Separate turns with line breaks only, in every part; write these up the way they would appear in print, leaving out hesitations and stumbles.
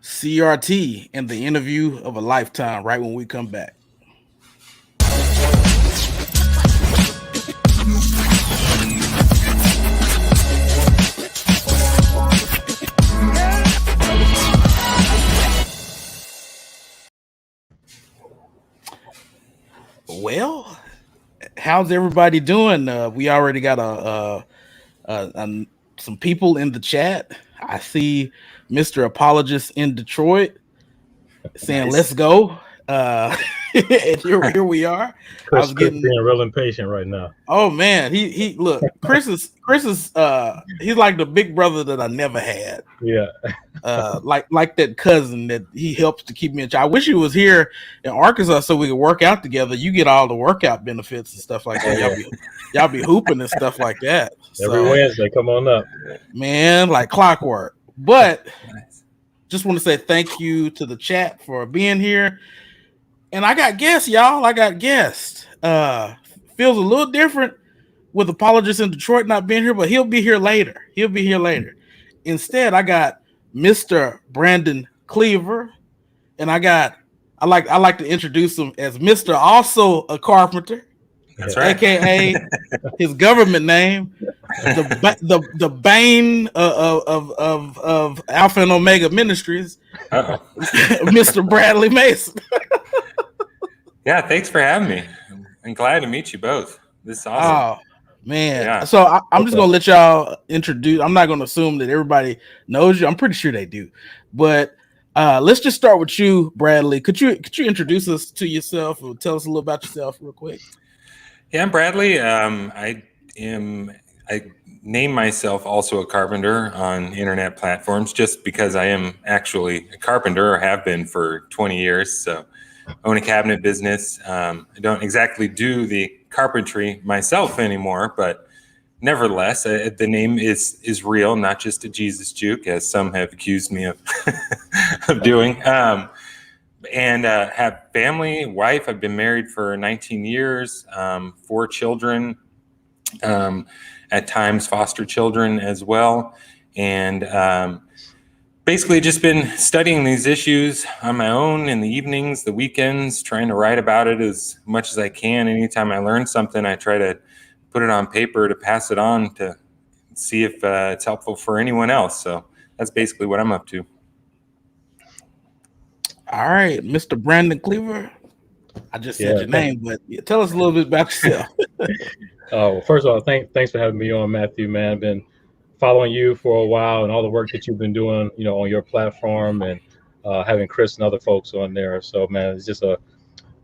CRT and the interview of a lifetime right when we come back. Well, how's everybody doing? We already got some people in the chat. I see Mr. Apologist in Detroit saying,
Nice.
"Let's go." And here we are.
Chris being real impatient right now.
Oh man, he look. Chris is he's like the big brother that I never had.
Yeah.
Like that cousin that he helps to keep me in charge. I wish he was here in Arkansas so we could work out together. You get all the workout benefits and stuff like that. Y'all be hooping and stuff like that.
Every Wednesday, come on up,
man, like clockwork. But just want to say thank you to the chat for being here. And I got guests, y'all. I got guests. Feels a little different with Apologist in Detroit not being here, but he'll be here later. Instead, I got Mr. Brandon Cleaver, and I like to introduce him as Mr. Also a Carpenter.
That's right.
AKA his government name, the bane of Alpha and Omega Ministries, Mr. Bradley Mason.
Yeah, thanks for having me. I'm glad to meet you both. This is awesome.
Oh man! Yeah. So I'm just gonna let y'all introduce. I'm not gonna assume that everybody knows you. I'm pretty sure they do, but let's just start with you, Bradley. Could you introduce us to yourself or tell us a little about yourself real quick?
Yeah, I'm Bradley. I name myself also a carpenter on internet platforms just because I am actually a carpenter or have been for 20 years. So I own a cabinet business. I don't exactly do the carpentry myself anymore, but nevertheless, the name is real, not just a Jesus juke, as some have accused me of doing. And have family, wife. I've been married for 19 years, 4 children, at times foster children as well. And basically just been studying these issues on my own in the evenings, the weekends, trying to write about it as much as I can. Anytime I learn something, I try to put it on paper to pass it on to see if it's helpful for anyone else. So that's basically what I'm up to.
All right, Mr. Brandon Cleaver. I just said your name, but tell us a little bit about yourself.
First of all, thanks for having me on, Matthew, man. I've been following you for a while and all the work that you've been doing, on your platform and having Chris and other folks on there. So, man, it's just a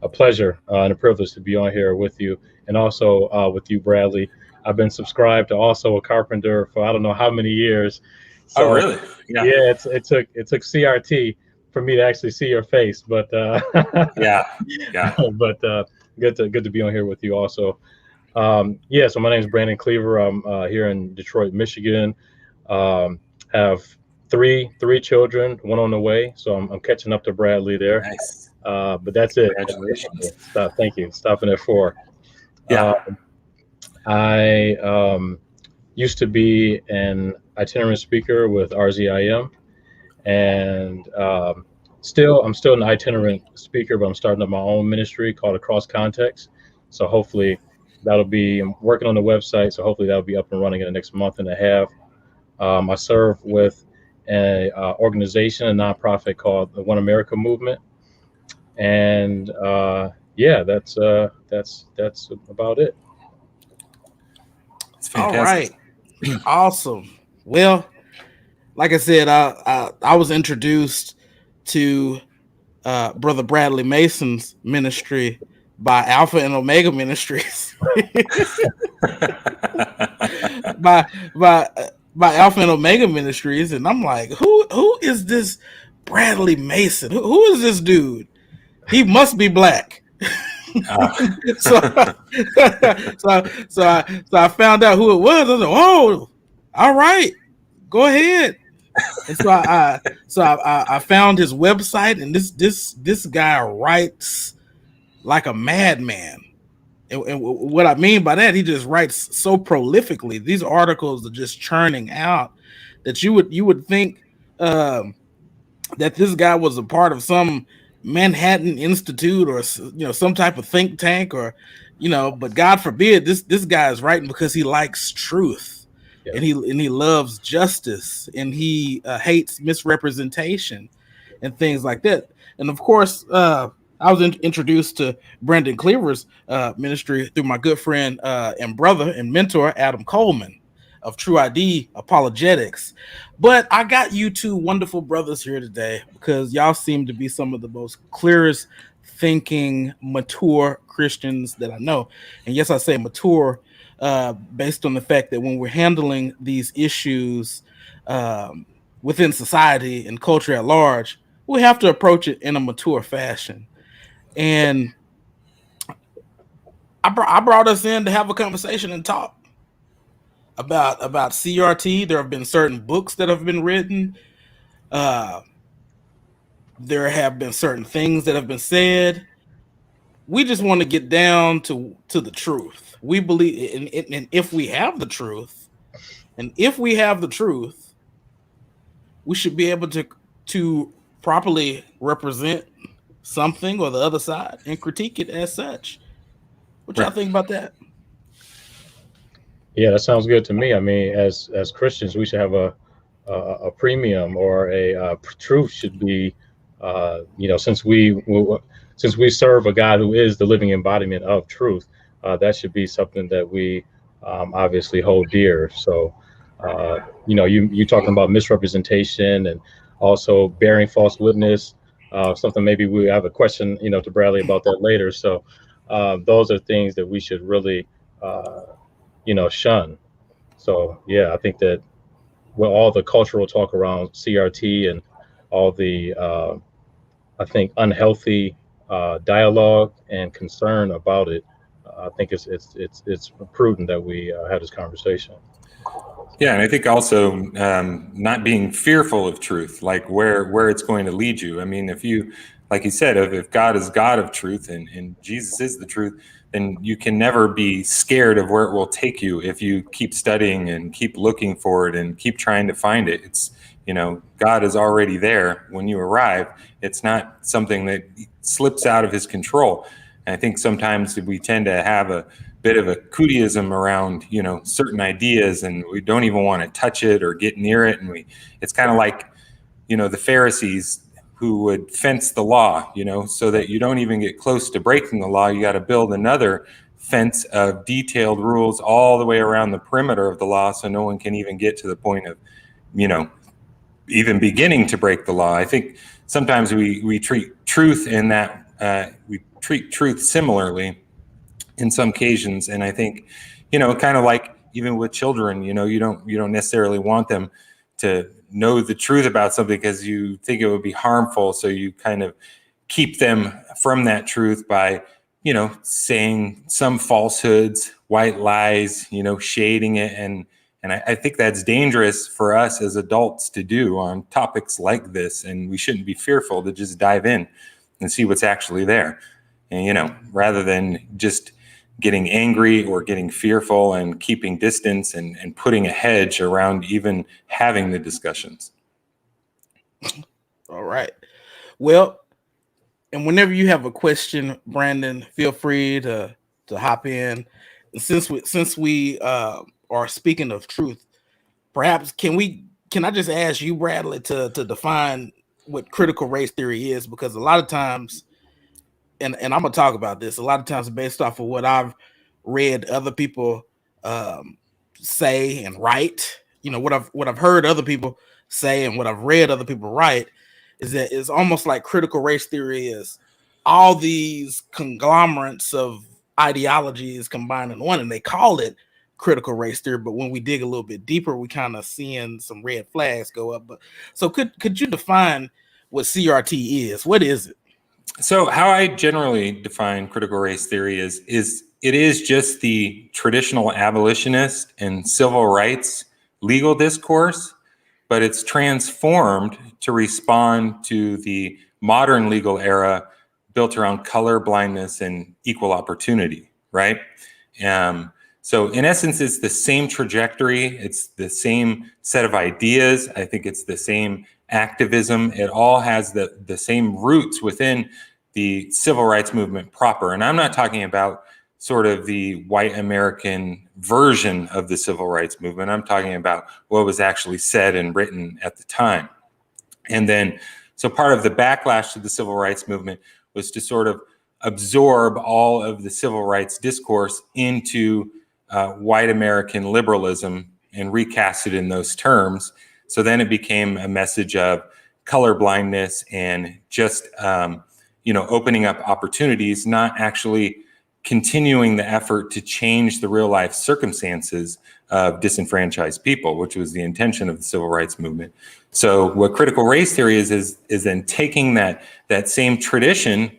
pleasure and a privilege to be on here with you. And also with you, Bradley. I've been subscribed to Also a Carpenter for I don't know how many years. So,
oh, really?
Yeah, it took CRT for me to actually see your face, but
yeah.
But good to be on here with you also. So my name is Brandon Cleaver. I'm here in Detroit, Michigan. Have three children, one on the way, so I'm catching up to Bradley there.
Nice.
But that's it.
Congratulations.
Thank you. Stopping at 4.
Yeah.
I used to be an itinerant speaker with RZIM. And I'm still an itinerant speaker, but I'm starting up my own ministry called Across Context. So hopefully I'm working on the website. So hopefully that'll be up and running in the next month and a half. I serve with an organization, a nonprofit called the One America Movement. And that's about it.
It's fantastic.
All right. Awesome. Well, like I said, I was introduced to Brother Bradley Mason's ministry by Alpha and Omega Ministries. by Alpha and Omega Ministries, and I'm like, who is this Bradley Mason? Who is this dude? He must be black. So I found out who it was. I was like, oh, all right, go ahead. And so I found his website, and this guy writes like a madman. And what I mean by that, he just writes so prolifically. These articles are just churning out that you would think that this guy was a part of some Manhattan Institute or some type of think tank but God forbid this guy is writing because he likes truth.
Yeah.
And he loves justice, and he hates misrepresentation and things like that. And of course, I was introduced to Brendan Cleaver's ministry through my good friend and brother and mentor Adam Coleman of True ID Apologetics. But I got you two wonderful brothers here today because y'all seem to be some of the most clearest thinking, mature Christians that I know. And yes, I say mature based on the fact that when we're handling these issues within society and culture at large, we have to approach it in a mature fashion. And I brought us in to have a conversation and talk about CRT. There have been certain books that have been written. There have been certain things that have been said. We just want to get down to the truth. We believe, and if we have the truth, we should be able to properly represent something or the other side and critique it as such. What y'all think about that?
Yeah, that sounds good to me. I mean, as Christians, we should have a premium, or a truth should be, since we serve a God who is the living embodiment of truth, that should be something that we obviously hold dear. So, you talking about misrepresentation and also bearing false witness, something maybe we have a question, to Bradley about that later. So, those are things that we should really, shun. So, yeah, I think that with all the cultural talk around CRT and all the, I think, unhealthy dialogue and concern about it, I think it's prudent that we have this conversation.
Yeah, and I think also not being fearful of truth, like where it's going to lead you. I mean, if you, like you said, if God is God of truth and Jesus is the truth, then you can never be scared of where it will take you if you keep studying and keep looking for it and keep trying to find it. It's, God is already there when you arrive. It's not something that slips out of his control. And I think sometimes we tend to have a bit of a cootyism around, certain ideas, and we don't even want to touch it or get near it. And it's kind of like, the Pharisees who would fence the law, so that you don't even get close to breaking the law. You got to build another fence of detailed rules all the way around the perimeter of the law, so no one can even get to the point of, even beginning to break the law. I think sometimes we treat truth in that, we treat truth similarly in some occasions. And I think, kind of like even with children, you don't necessarily want them to know the truth about something because you think it would be harmful. So you kind of keep them from that truth by, saying some falsehoods, white lies, shading it. And I think that's dangerous for us as adults to do on topics like this. And we shouldn't be fearful to just dive in and see what's actually there. And, rather than just getting angry or getting fearful and keeping distance and putting a hedge around even having the discussions.
All right. Well, and whenever you have a question, Brandon, feel free to hop in. And since we are speaking of truth, perhaps can I just ask you, Bradley, to define what critical race theory is? Because a lot of times, and I'm gonna talk about this, a lot of times based off of what I've read other people say and write, what I've heard other people say and what I've read other people write, is that it's almost like critical race theory is all these conglomerates of ideologies combined in one, and they call it critical race theory. But when we dig a little bit deeper, we kind of seeing some red flags go up. But so could you define what CRT is? What is it?
So how I generally define critical race theory is it is just the traditional abolitionist and civil rights legal discourse, but it's transformed to respond to the modern legal era built around color blindness and equal opportunity. right? So in essence, it's the same trajectory. It's the same set of ideas. I think it's the same activism. It all has the same roots within the civil rights movement proper. And I'm not talking about sort of the white American version of the civil rights movement. I'm talking about what was actually said and written at the time. And then, so part of the backlash to the civil rights movement was to sort of absorb all of the civil rights discourse into white American liberalism and recast it in those terms. So then it became a message of colorblindness and just, opening up opportunities, not actually continuing the effort to change the real life circumstances of disenfranchised people, which was the intention of the civil rights movement. So what critical race theory is then taking that same tradition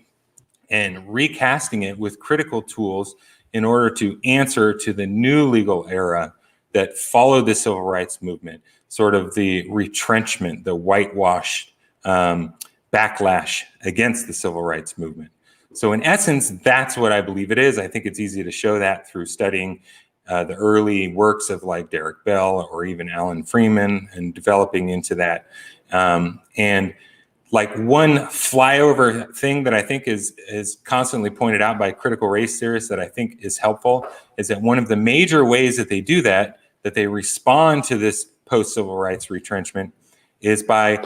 and recasting it with critical tools in order to answer to the new legal era that followed the civil rights movement, sort of the retrenchment, the whitewash backlash against the civil rights movement. So in essence, that's what I believe it is. I think it's easy to show that through studying the early works of like Derek Bell or even Alan Freeman and developing into that. And like one flyover thing that I think is constantly pointed out by critical race theorists that I think is helpful is that one of the major ways that they do that they respond to this post-civil rights retrenchment is by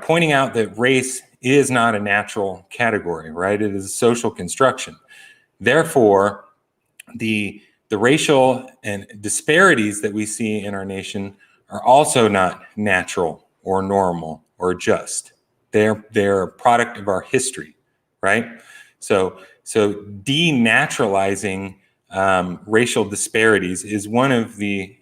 pointing out that race is not a natural category, right? It is a social construction. Therefore, the racial and disparities that we see in our nation are also not natural or normal or just. They're a product of our history, right? So denaturalizing racial disparities is one of the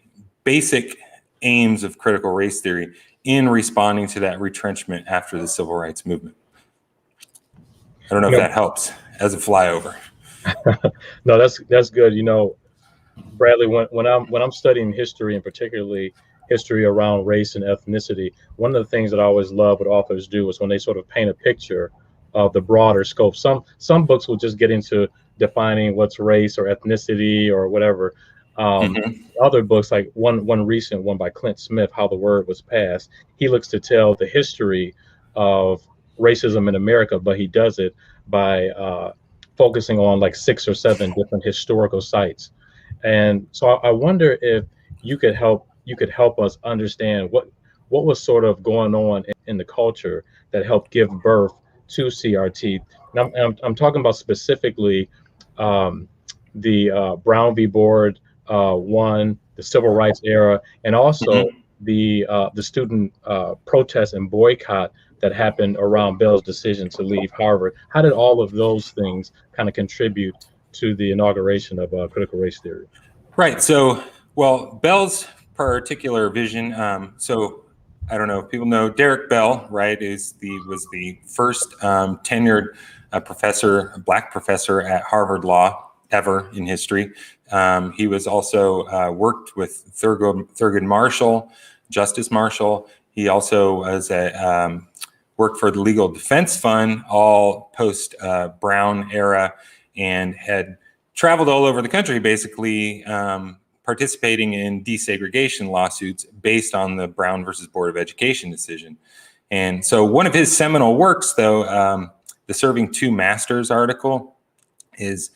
basic aims of critical race theory in responding to that retrenchment after the civil rights movement. I don't know if that helps as a flyover.
No, that's good. Bradley, when I'm studying history, and particularly history around race and ethnicity, one of the things that I always love what authors do is when they sort of paint a picture of the broader scope. Some books will just get into defining what's race or ethnicity or whatever. Other books, like one recent one by Clint Smith, How the Word Was Passed, he looks to tell the history of racism in America, but he does it by focusing on like 6 or 7 different historical sites. And so I wonder if you could help us understand what was sort of going on in the culture that helped give birth to CRT. And I'm talking about specifically the Brown v. Board one, the civil rights era, and also the student protest and boycott that happened around Bell's decision to leave Harvard. How did all of those things kind of contribute to the inauguration of critical race theory?
Right. So, well, Bell's particular vision. So, I don't know if people know Derek Bell, right? Was the first tenured black professor at Harvard Law ever in history. He was also worked with Thurgood Marshall, Justice Marshall. He also was worked for the Legal Defense Fund, all post Brown era, and had traveled all over the country, basically participating in desegregation lawsuits based on the Brown versus Board of Education decision. And so one of his seminal works, though, the Serving Two Masters article, is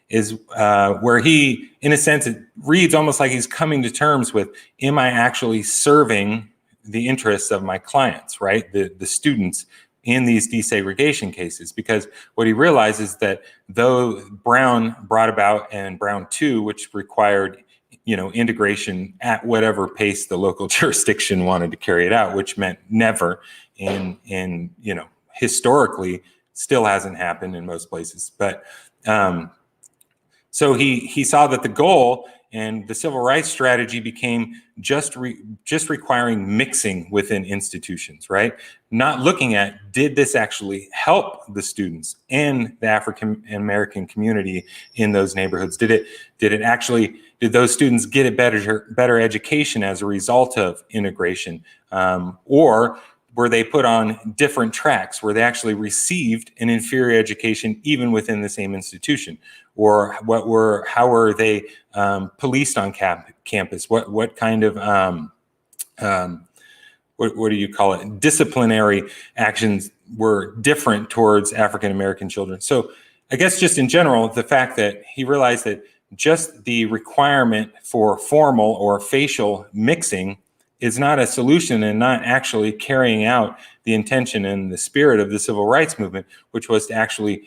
where he, in a sense, it reads almost like he's coming to terms with, am I actually serving the interests of my clients, right? The students in these desegregation cases, because what he realizes that though Brown brought about, and Brown 2, which required, integration at whatever pace the local jurisdiction wanted to carry it out, which meant never, and historically still hasn't happened in most places. But so he saw that the goal and the civil rights strategy became just requiring mixing within institutions, right? Not looking at, did this actually help the students and the African American community in those neighborhoods? Did those students get a better education as a result of integration? Or were they put on different tracks where they actually received an inferior education even within the same institution? how were they policed on campus? What kind of what do you call it? Disciplinary actions were different towards African American children. So I guess just in general, the fact that he realized that just the requirement for formal or facial mixing is not a solution and not actually carrying out the intention and the spirit of the civil rights movement, which was to actually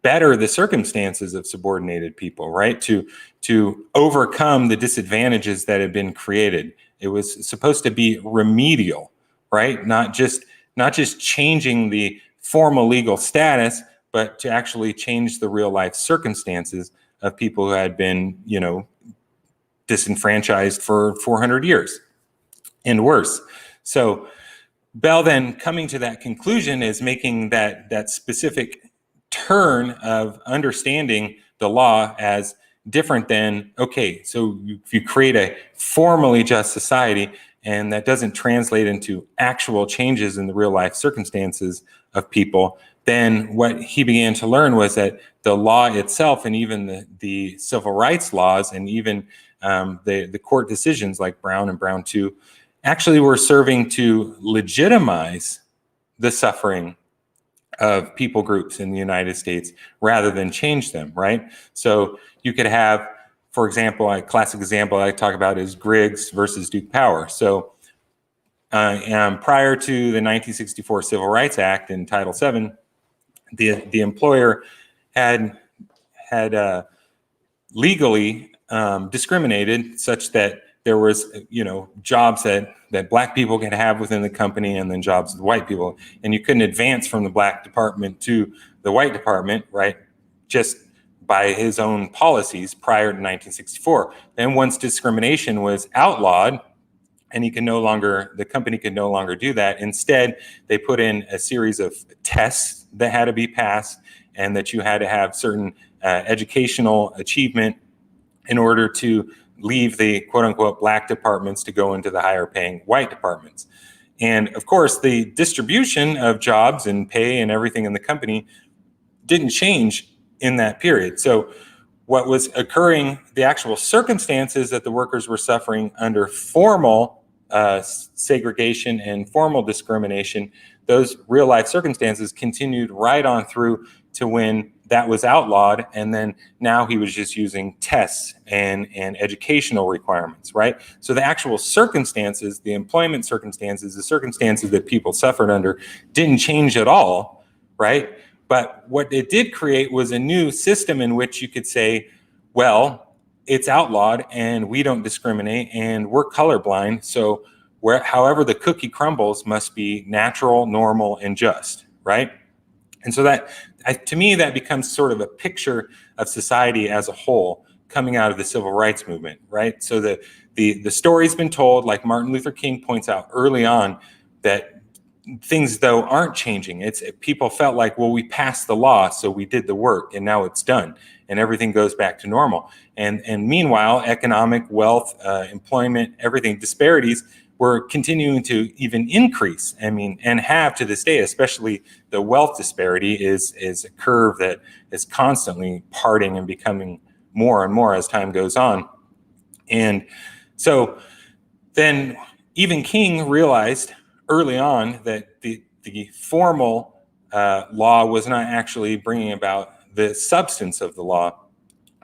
better the circumstances of subordinated people, right? To overcome the disadvantages that had been created. It was supposed to be remedial, right? Not just changing the formal legal status, but to actually change the real life circumstances of people who had been, disenfranchised for 400 years and worse. So Bell then coming to that conclusion is making that specific turn of understanding the law as different than, okay, so if you create a formally just society and that doesn't translate into actual changes in the real life circumstances of people, then what he began to learn was that the law itself and even the civil rights laws and even the court decisions like Brown and Brown 2 actually were serving to legitimize the suffering of people groups in the United States rather than change them, right? So you could have, for example, a classic example I talk about is Griggs versus Duke Power. So prior to the 1964 Civil Rights Act in Title VII, the employer had legally discriminated such that there was, jobs that black people could have within the company and then jobs with white people. And you couldn't advance from the black department to the white department, right? Just by his own policies prior to 1964. Then once discrimination was outlawed and the company could no longer do that. Instead, they put in a series of tests that had to be passed and that you had to have certain educational achievement in order to leave the quote unquote black departments to go into the higher paying white departments. And of course, the distribution of jobs and pay and everything in the company didn't change in that period. So what was occurring, the actual circumstances that the workers were suffering under formal segregation and formal discrimination, those real life circumstances continued right on through to when that was outlawed. And then now he was just using tests and educational requirements, right? So the actual circumstances, the employment circumstances, the circumstances that people suffered under didn't change at all, right? But what it did create was a new system in which you could say, well, it's outlawed and we don't discriminate and we're colorblind. So however the cookie crumbles must be natural, normal, and just, right? And so that, to me, that becomes sort of a picture of society as a whole coming out of the civil rights movement, right? So the story's been told, like Martin Luther King points out early on, that things though aren't changing. People felt like, well, we passed the law, so we did the work, and now it's done, and everything goes back to normal. And meanwhile, economic, wealth, employment, everything, disparities were continuing to even increase. I mean, and have to this day, especially the wealth disparity is a curve that is constantly parting and becoming more and more as time goes on. And so then even King realized early on that the formal law was not actually bringing about the substance of the law.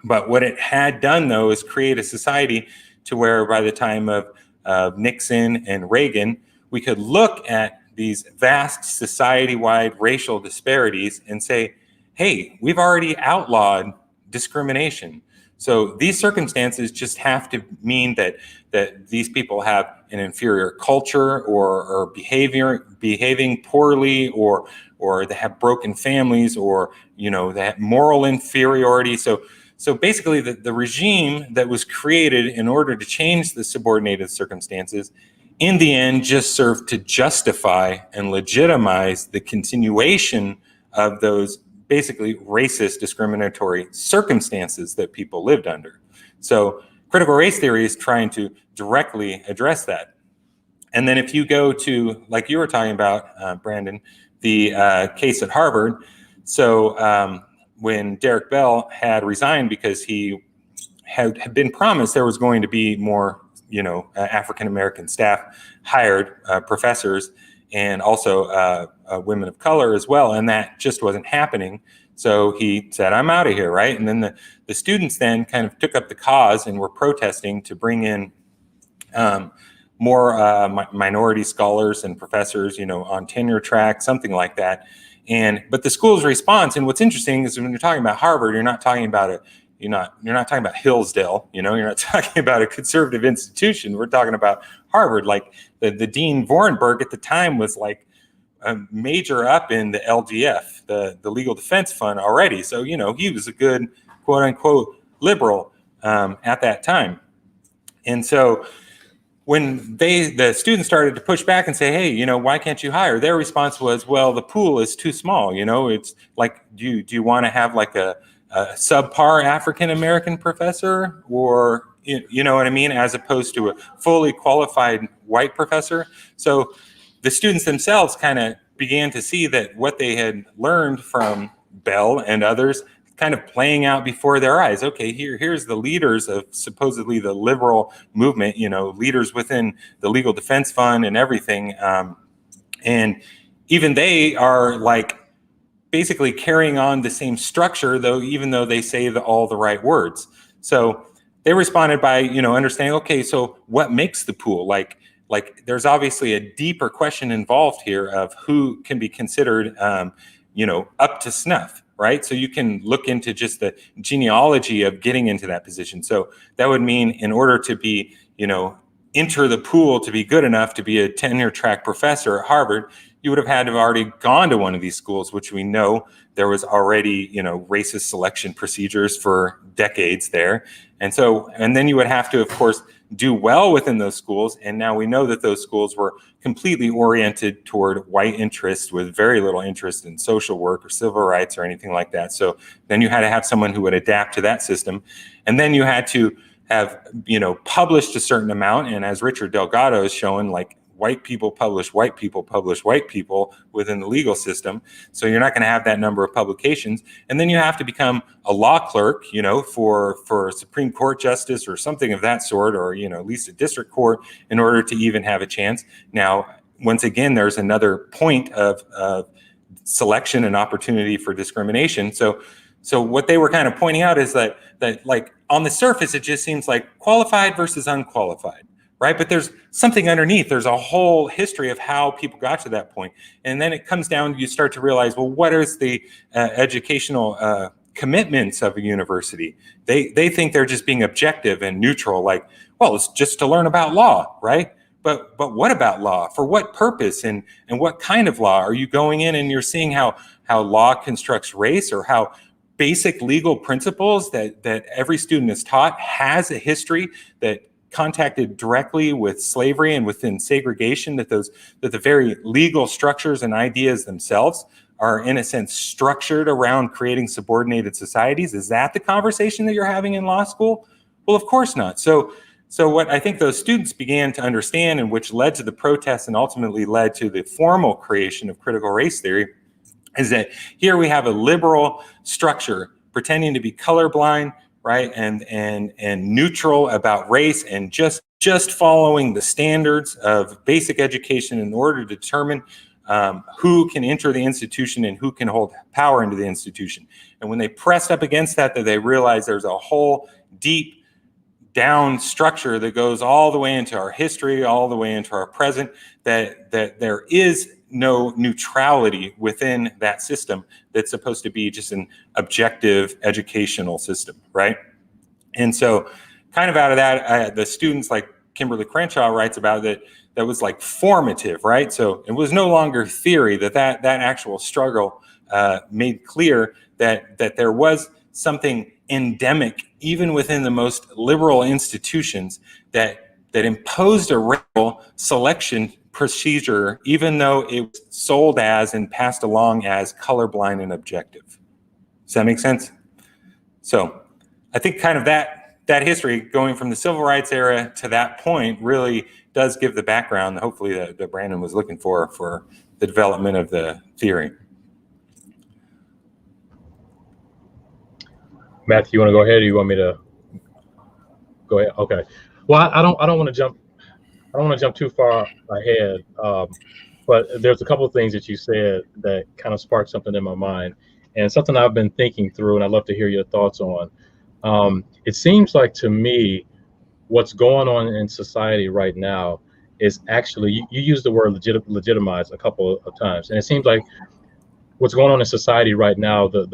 But what it had done, though, is create a society to where by the time of Nixon and Reagan, we could look at these vast society-wide racial disparities and say, hey, we've already outlawed discrimination. So these circumstances just have to mean that these people have an inferior culture or behaving poorly or they have broken families or they have moral inferiority. So basically the regime that was created in order to change the subordinated circumstances in the end just served to justify and legitimize the continuation of those basically racist discriminatory circumstances that people lived under. So critical race theory is trying to directly address that. And then if you go to, like you were talking about, Brandon, the case at Harvard, so when Derek Bell had resigned because he had been promised there was going to be more, African American staff hired, professors, and also women of color as well, and that just wasn't happening. So he said, I'm out of here, right? And then the students then kind of took up the cause and were protesting to bring in more minority scholars and professors, on tenure track, something like that. But the school's response, and what's interesting is when you're talking about Harvard, you're not talking about you're not talking about Hillsdale, you're not talking about a conservative institution. We're talking about Harvard. Like the Dean Vorenberg at the time was like a major up in the LDF, the Legal Defense Fund already. So, he was a good quote unquote liberal at that time. And so when the students started to push back and say, hey, why can't you hire? Their response was, well, the pool is too small. It's like, do you want to have like a subpar African-American professor, or, you know what I mean, as opposed to a fully qualified white professor? So the students themselves kind of began to see that what they had learned from Bell and others kind of playing out before their eyes. Okay, here's the leaders of supposedly the liberal movement, leaders within the Legal Defense Fund and everything. And even they are like basically carrying on the same structure, even though they say all the right words. So they responded by, understanding, okay, so what makes the pool? Like there's obviously a deeper question involved here of who can be considered, up to snuff, right? So you can look into just the genealogy of getting into that position. So that would mean in order to be, enter the pool to be good enough to be a tenure track professor at Harvard, you would have had to have already gone to one of these schools, which we know there was already, racist selection procedures for decades there. And then you would have to, of course, do well within those schools. And now we know that those schools were completely oriented toward white interests with very little interest in social work or civil rights or anything like that. So then you had to have someone who would adapt to that system. And then you had to have, published a certain amount. And as Richard Delgado has shown, like, white people publish white people publish white people within the legal system. So you're not going to have that number of publications. And then you have to become a law clerk, for a Supreme Court justice or something of that sort, or, at least a district court, in order to even have a chance. Now, once again, there's another point of selection and opportunity for discrimination. So what they were kind of pointing out is that like on the surface, it just seems like qualified versus unqualified. Right? But there's something underneath. There's a whole history of how people got to that point. And then it comes down, you start to realize, well, what is the educational commitments of a university? They think they're just being objective and neutral, like, well, it's just to learn about law, right? But what about law? For what purpose? And what kind of law? Are you going in and you're seeing how law constructs race, or how basic legal principles that every student is taught has a history that contacted directly with slavery and within segregation, that the very legal structures and ideas themselves are, in a sense, structured around creating subordinated societies? Is that the conversation that you're having in law school? Well, of course not. So what I think those students began to understand, and which led to the protests and ultimately led to the formal creation of critical race theory, is that here we have a liberal structure pretending to be colorblind, right, and neutral about race, and just following the standards of basic education in order to determine who can enter the institution and who can hold power into the institution. And when they pressed up against that they realized there's a whole deep down structure that goes all the way into our history, all the way into our present, that there is no neutrality within that system that's supposed to be just an objective educational system, right? And so kind of out of that, the students, like Kimberly Crenshaw writes about, that was like formative, right? So it was no longer theory, that actual struggle made clear that there was something endemic, even within the most liberal institutions, that imposed a racial selection procedure, even though it was sold as and passed along as colorblind and objective. Does that make sense? So I think kind of that history going from the civil rights era to that point really does give the background, hopefully, that Brandon was looking for the development of the theory.
Matthew, you want to go ahead, or you want me to go ahead? Okay. Well, I don't want to jump. I don't want to jump too far ahead. But there's a couple of things that you said that kind of sparked something in my mind, and something I've been thinking through, and I'd love to hear your thoughts on. It seems like to me, what's going on in society right now is actually, you used the word legitimize a couple of times, and it seems like what's going on in society right now, the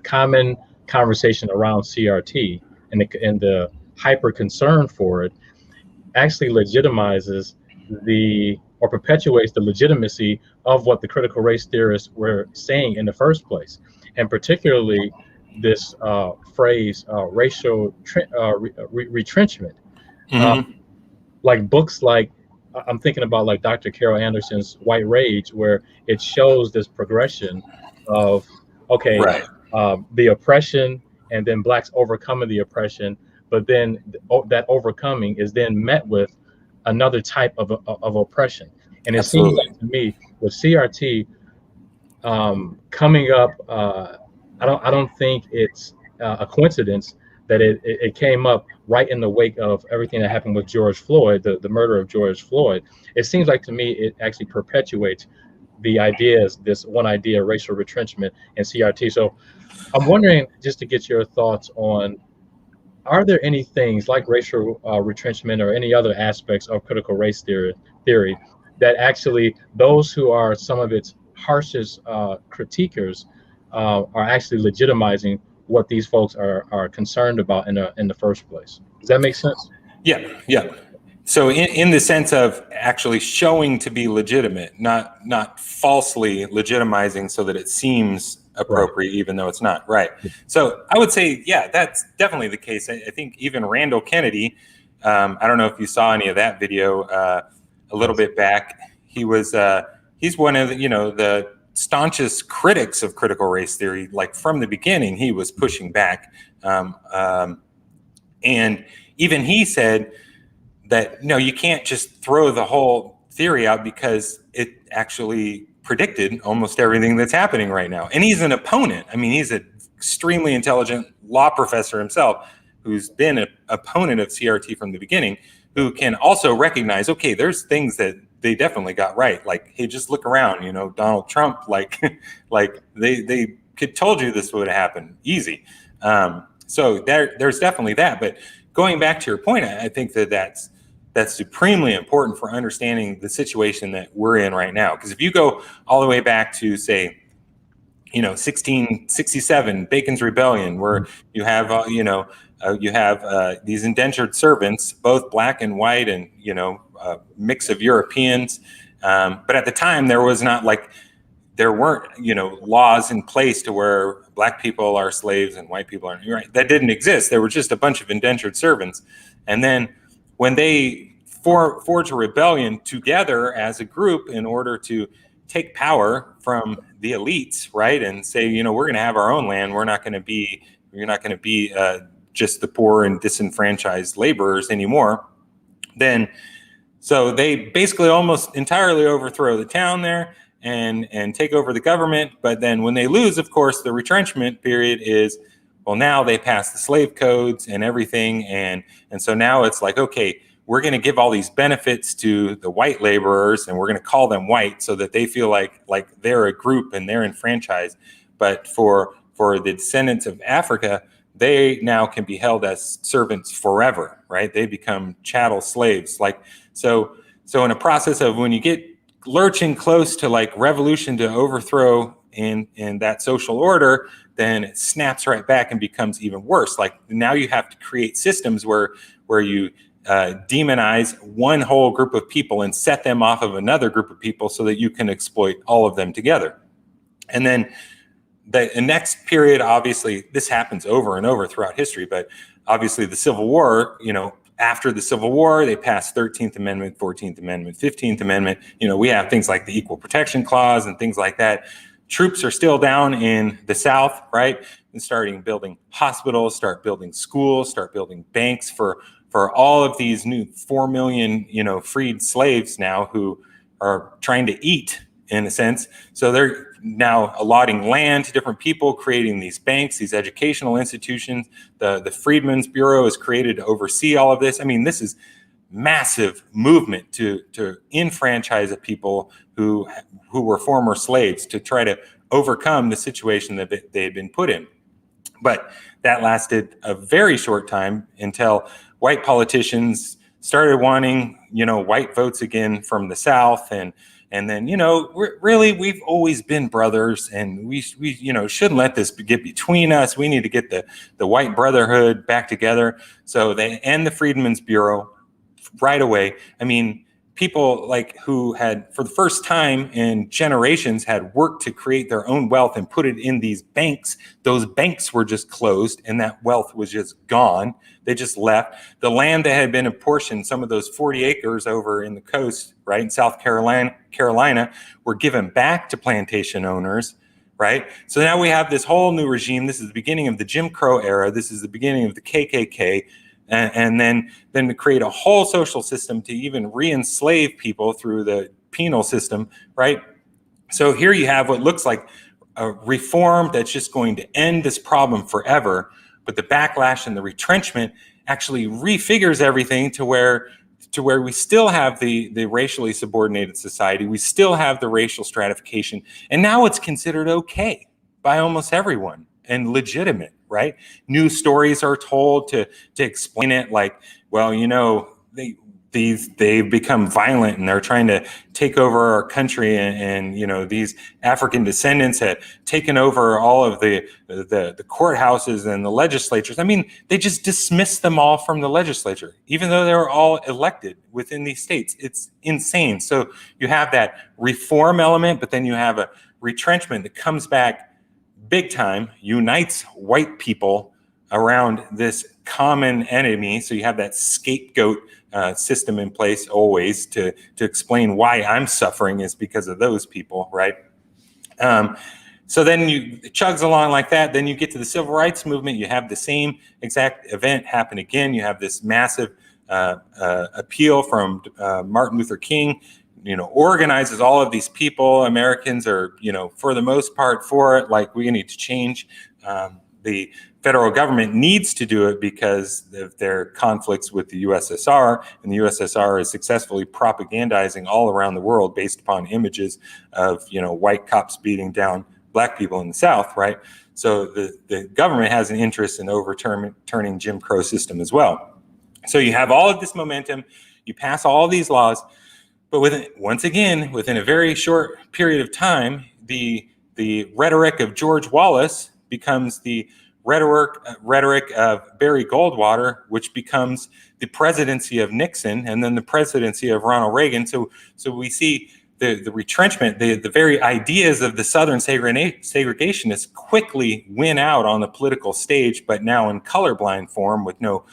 common conversation around CRT and the hyper concern for it actually legitimizes or perpetuates the legitimacy of what the critical race theorists were saying in the first place, and particularly this phrase, racial retrenchment.
Mm-hmm.
Like books like, I'm thinking about like Dr. Carol Anderson's White Rage, where it shows this progression of, okay,
Right.
The oppression, and then blacks overcoming the oppression, but then that overcoming is then met with another type of oppression. And it seems
Absolutely.
like to me with CRT coming up, I don't think it's a coincidence that it came up right in the wake of everything that happened with George Floyd, the murder of George Floyd. It seems like to me it actually perpetuates the ideas, this one idea, racial retrenchment and CRT. So I'm wondering, just to get your thoughts on, are there any things like racial retrenchment or any other aspects of critical race theory that actually those who are some of its harshest critiquers are actually legitimizing what these folks are concerned about in the first place? Does that make sense?
Yeah. So in the sense of actually showing to be legitimate, not falsely legitimizing so that it seems appropriate, right, even though it's not. Right. So I would say, yeah, that's definitely the case. I think even Randall Kennedy, I don't know if you saw any of that video a little bit back. He's one of the staunchest critics of critical race theory. Like from the beginning, he was pushing back, and even he said that no, you can't just throw the whole theory out because it actually predicted almost everything that's happening right now. And he's an opponent. I mean, he's an extremely intelligent law professor himself who's been an opponent of CRT from the beginning, who can also recognize, okay, there's things that they definitely got right. Like, hey, just look around, Donald Trump, like they could told you this would happen easy. So there's definitely that. But going back to your point, I think that's supremely important for understanding the situation that we're in right now. Because if you go all the way back to, say, 1667, Bacon's Rebellion, where you have, these indentured servants, both black and white, and a mix of Europeans. But at the time, there weren't laws in place to where black people are slaves and white people aren't. Right? That didn't exist. There were just a bunch of indentured servants, and then when they forge a rebellion together as a group in order to take power from the elites, right, and say, we're going to have our own land. You're not going to be just the poor and disenfranchised laborers anymore. Then, so they basically almost entirely overthrow the town there and take over the government. But then when they lose, of course, the retrenchment period is, well, now they pass the slave codes and everything. And so now it's like, okay, we're going to give all these benefits to the white laborers, and we're going to call them white so that they feel like they're a group and they're enfranchised. But for the descendants of Africa, they now can be held as servants forever, right? They become chattel slaves. So in a process of when you get lurching close to like revolution to overthrow in that social order, then it snaps right back and becomes even worse. Like now you have to create systems where you demonize one whole group of people and set them off of another group of people so that you can exploit all of them together. And then the next period, obviously, this happens over and over throughout history, but obviously the Civil War, after the Civil War, they passed 13th Amendment, 14th Amendment, 15th Amendment. We have things like the Equal Protection Clause and things like that. Troops are still down in the South, right? And starting building hospitals, start building schools, start building banks for all of these new 4 million, freed slaves now who are trying to eat in a sense. So they're now allotting land to different people, creating these banks, these educational institutions. The Freedmen's Bureau is created to oversee all of this. I mean, this is massive movement to enfranchise the people who were former slaves, to try to overcome the situation that they had been put in. But that lasted a very short time until white politicians started wanting, white votes again from the South. And then, we've always been brothers, and we shouldn't let this get between us. We need to get the white brotherhood back together. So they end the Freedmen's Bureau right away. I mean, people who had, for the first time in generations, had worked to create their own wealth and put it in these banks. Those banks were just closed, and that wealth was just gone. They just left. The land that had been apportioned, some of those 40 acres over in the coast, right, in South Carolina, were given back to plantation owners, right? So now we have this whole new regime. This is the beginning of the Jim Crow era. This is the beginning of the KKK. And then to create a whole social system to even re-enslave people through the penal system, right? So here you have what looks like a reform that's just going to end this problem forever, but the backlash and the retrenchment actually refigures everything to where we still have the racially subordinated society, we still have the racial stratification, and now it's considered okay by almost everyone and legitimate, right? New stories are told to explain it, like, well, they've become violent and they're trying to take over our country, and these African descendants had taken over all of the courthouses and the legislatures. I mean, they just dismissed them all from the legislature, even though they were all elected within these states. It's insane. So you have that reform element, but then you have a retrenchment that comes back big time, unites white people around this common enemy. So you have that scapegoat system in place always to explain why I'm suffering is because of those people, right? So then it chugs along like that. Then you get to the civil rights movement. You have the same exact event happen again. You have this massive appeal from Martin Luther King, organizes all of these people. Americans are, for the most part for it. Like, we need to change. The federal government needs to do it because of their conflicts with the USSR, and the USSR is successfully propagandizing all around the world based upon images of, white cops beating down black people in the South, right? So the government has an interest in overturning Jim Crow system as well. So you have all of this momentum, you pass all of these laws, but within a very short period of time, the rhetoric of George Wallace becomes the rhetoric of Barry Goldwater, which becomes the presidency of Nixon, and then the presidency of Ronald Reagan. So we see the retrenchment, the very ideas of the Southern segregationists quickly win out on the political stage, but now in colorblind form with no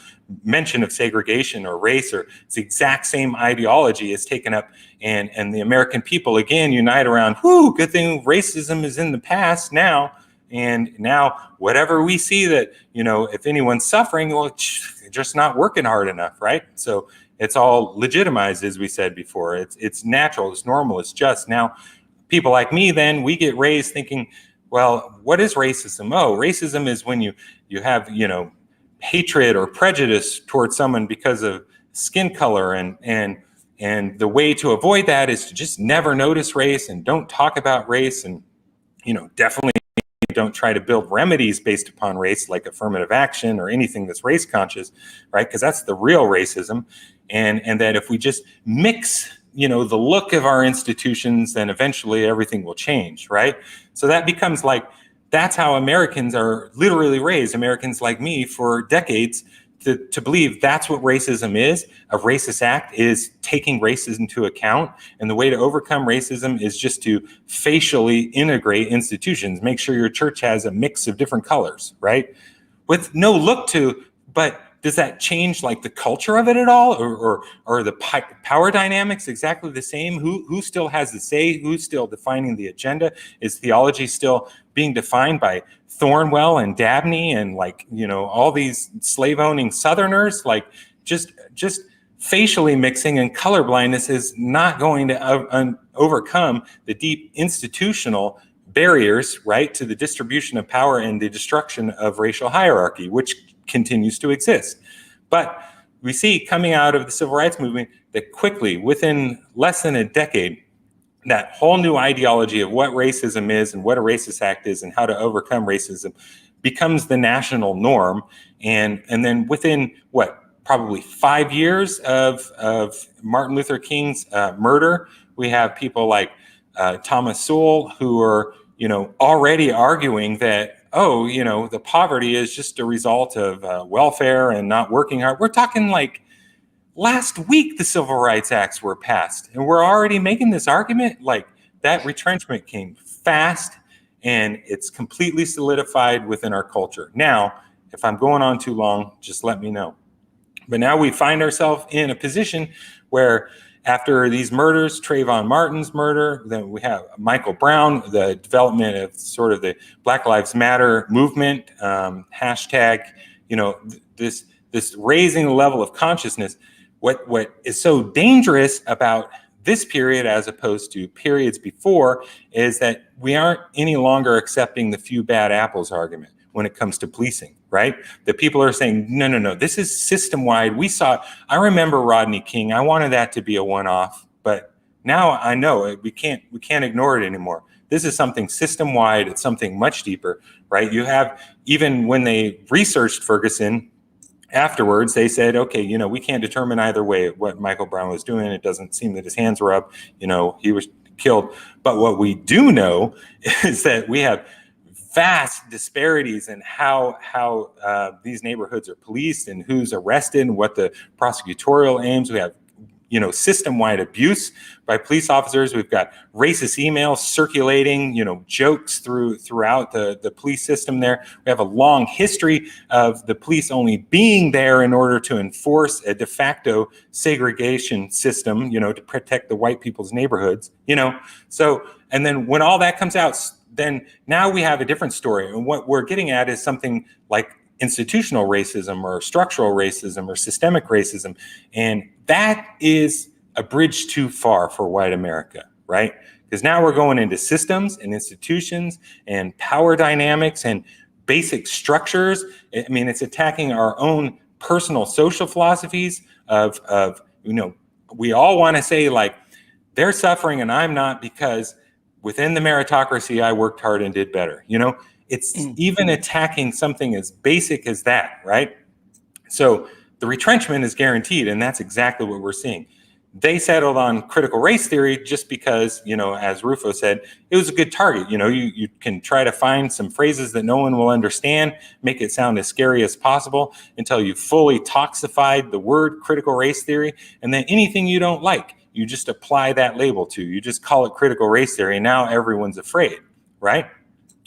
mention of segregation or race, or it's the exact same ideology is taken up, and the American people again unite around, good thing racism is in the past now. And now whatever we see that, if anyone's suffering, well, they're just not working hard enough, right? So it's all legitimized, as we said before. It's natural, it's normal, it's just. Now, people like me, then, we get raised thinking, well, what is racism? Oh, racism is when you have, hatred or prejudice towards someone because of skin color, and the way to avoid that is to just never notice race and don't talk about race, and definitely don't try to build remedies based upon race, like affirmative action or anything that's race conscious, right? Because that's the real racism. And that if we just mix, the look of our institutions, then eventually everything will change, right? So that becomes that's how Americans are literally raised, Americans like me, for decades, to believe that's what racism is. A racist act is taking racism into account. And the way to overcome racism is just to facially integrate institutions. Make sure your church has a mix of different colors, right? With no look to, but does that change the culture of it at all? Or the power dynamics exactly the same? Who still has the say? Who's still defining the agenda? Is theology still being defined by Thornwell and Dabney and all these slave owning Southerners? Just facially mixing and color blindness is not going to overcome the deep institutional barriers, right, to the distribution of power and the destruction of racial hierarchy, which continues to exist. But we see coming out of the civil rights movement that quickly, within less than a decade, that whole new ideology of what racism is and what a racist act is and how to overcome racism becomes the national norm. And then within probably 5 years of Martin Luther King's murder, we have people like Thomas Sowell who are, already arguing that, the poverty is just a result of welfare and not working hard. We're talking like last week the Civil Rights Acts were passed, and we're already making this argument. Like, that retrenchment came fast, and it's completely solidified within our culture. Now, if I'm going on too long, just let me know. But now we find ourselves in a position where after these murders, Trayvon Martin's murder, then we have Michael Brown, the development of sort of the Black Lives Matter movement, hashtag, this raising the level of consciousness. What is so dangerous about this period as opposed to periods before is that we aren't any longer accepting the few bad apples argument when it comes to policing, right? That people are saying, no, this is system-wide. I remember Rodney King. I wanted that to be a one-off, but now I know we can't ignore it anymore. This is something system-wide. It's something much deeper, right? You have, even when they researched Ferguson, afterwards, they said, okay, we can't determine either way what Michael Brown was doing. It doesn't seem that his hands were up, he was killed. But what we do know is that we have vast disparities in how these neighborhoods are policed and who's arrested and what the prosecutorial aims. We have, system-wide abuse by police officers. We've got racist emails circulating, jokes throughout the police system there. We have a long history of the police only being there in order to enforce a de facto segregation system, to protect the white people's neighborhoods, So, and then when all that comes out, then now we have a different story. And what we're getting at is something like institutional racism or structural racism or systemic racism. And that is a bridge too far for white America, right? Because now we're going into systems and institutions and power dynamics and basic structures. I mean, it's attacking our own personal social philosophies of we all want to say like, they're suffering and I'm not because within the meritocracy, I worked hard and did better. It's even attacking something as basic as that, right? So the retrenchment is guaranteed, and that's exactly what we're seeing. They settled on critical race theory just because, as Rufo said, it was a good target. You can try to find some phrases that no one will understand, make it sound as scary as possible until you fully toxified the word critical race theory, and then anything you don't like, you just apply that label to. You just call it critical race theory, and now everyone's afraid, right?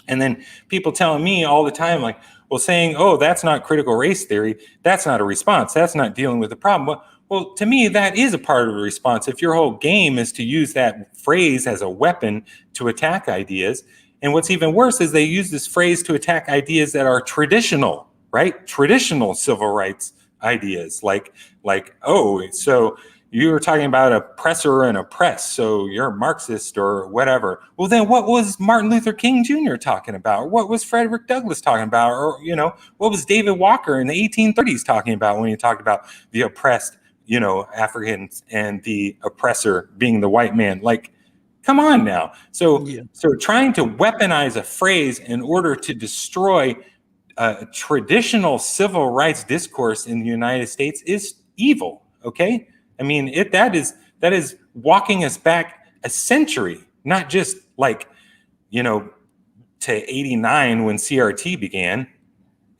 And then people telling me all the time, like, well, saying, oh, that's not critical race theory, that's not a response, that's not dealing with the problem. Well, to me, that is a part of the response. If your whole game is to use that phrase as a weapon to attack ideas, and what's even worse is they use this phrase to attack ideas that are traditional, right? Traditional civil rights ideas, like, oh, so you were talking about oppressor and oppressed, so you're a Marxist or whatever. Well, then what was Martin Luther King Jr. talking about? What was Frederick Douglass talking about? Or, what was David Walker in the 1830s talking about when he talked about the oppressed, Africans and the oppressor being the white man? Like, come on now. So trying to weaponize a phrase in order to destroy traditional civil rights discourse in the United States is evil, okay? I mean, that is walking us back a century, not just like, to 89 when CRT began.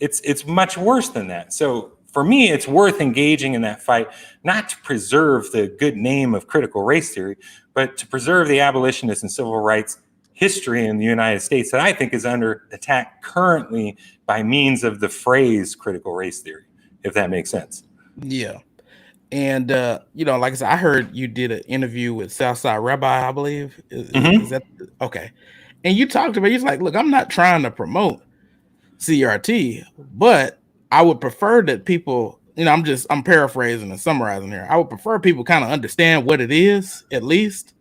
It's much worse than that. So for me, it's worth engaging in that fight, not to preserve the good name of critical race theory, but to preserve the abolitionist and civil rights history in the United States that I think is under attack currently by means of the phrase critical race theory, if that makes sense.
Yeah. And, like I said, I heard you did an interview with Southside Rabbi, I believe. Is that okay? And you talked about, he's like, look, I'm not trying to promote CRT, but I would prefer that people I'm paraphrasing and summarizing here. I would prefer people kind of understand what it is at least.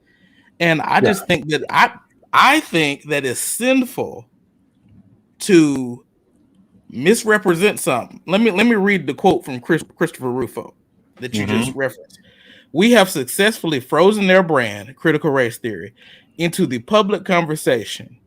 And I just think that I think that it's sinful to misrepresent something. Let me read the quote from Christopher Rufo that you just referenced. We have successfully frozen their brand, critical race theory, into the public conversation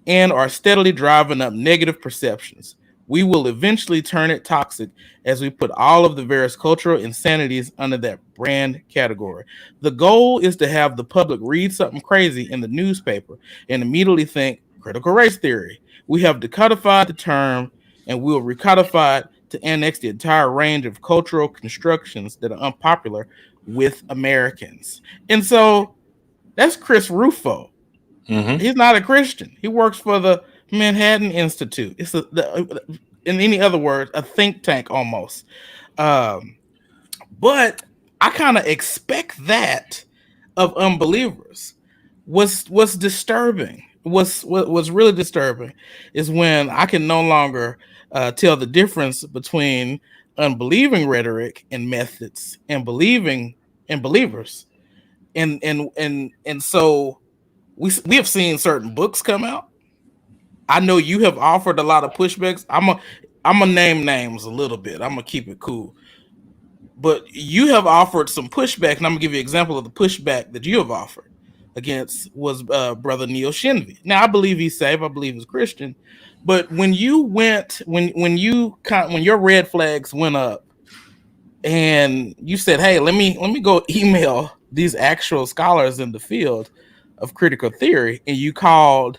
and are steadily driving up negative perceptions. We will eventually turn it toxic as we put all of the various cultural insanities under that brand category. The goal is to have the public read something crazy in the newspaper and immediately think critical race theory. We have decodified the term and we'll recodify it to annex the entire range of cultural constructions that are unpopular with Americans. And so that's Chris Rufo. He's not a Christian. He works for the Manhattan Institute. It's in any other words, a think tank almost. But I kind of expect that of unbelievers. What's disturbing? What's really disturbing is when I can no longer tell the difference between unbelieving rhetoric and methods and believing and believers. And so we have seen certain books come out. I know you have offered a lot of pushbacks. I'm gonna name names a little bit. I'm gonna keep it cool. But you have offered some pushback, and I'm gonna give you an example of the pushback that you have offered against was Brother Neil Shenvi. Now I believe he's saved. I believe he's Christian. But when you went, when your red flags went up, and you said, "Hey, let me go email these actual scholars in the field of critical theory," and you called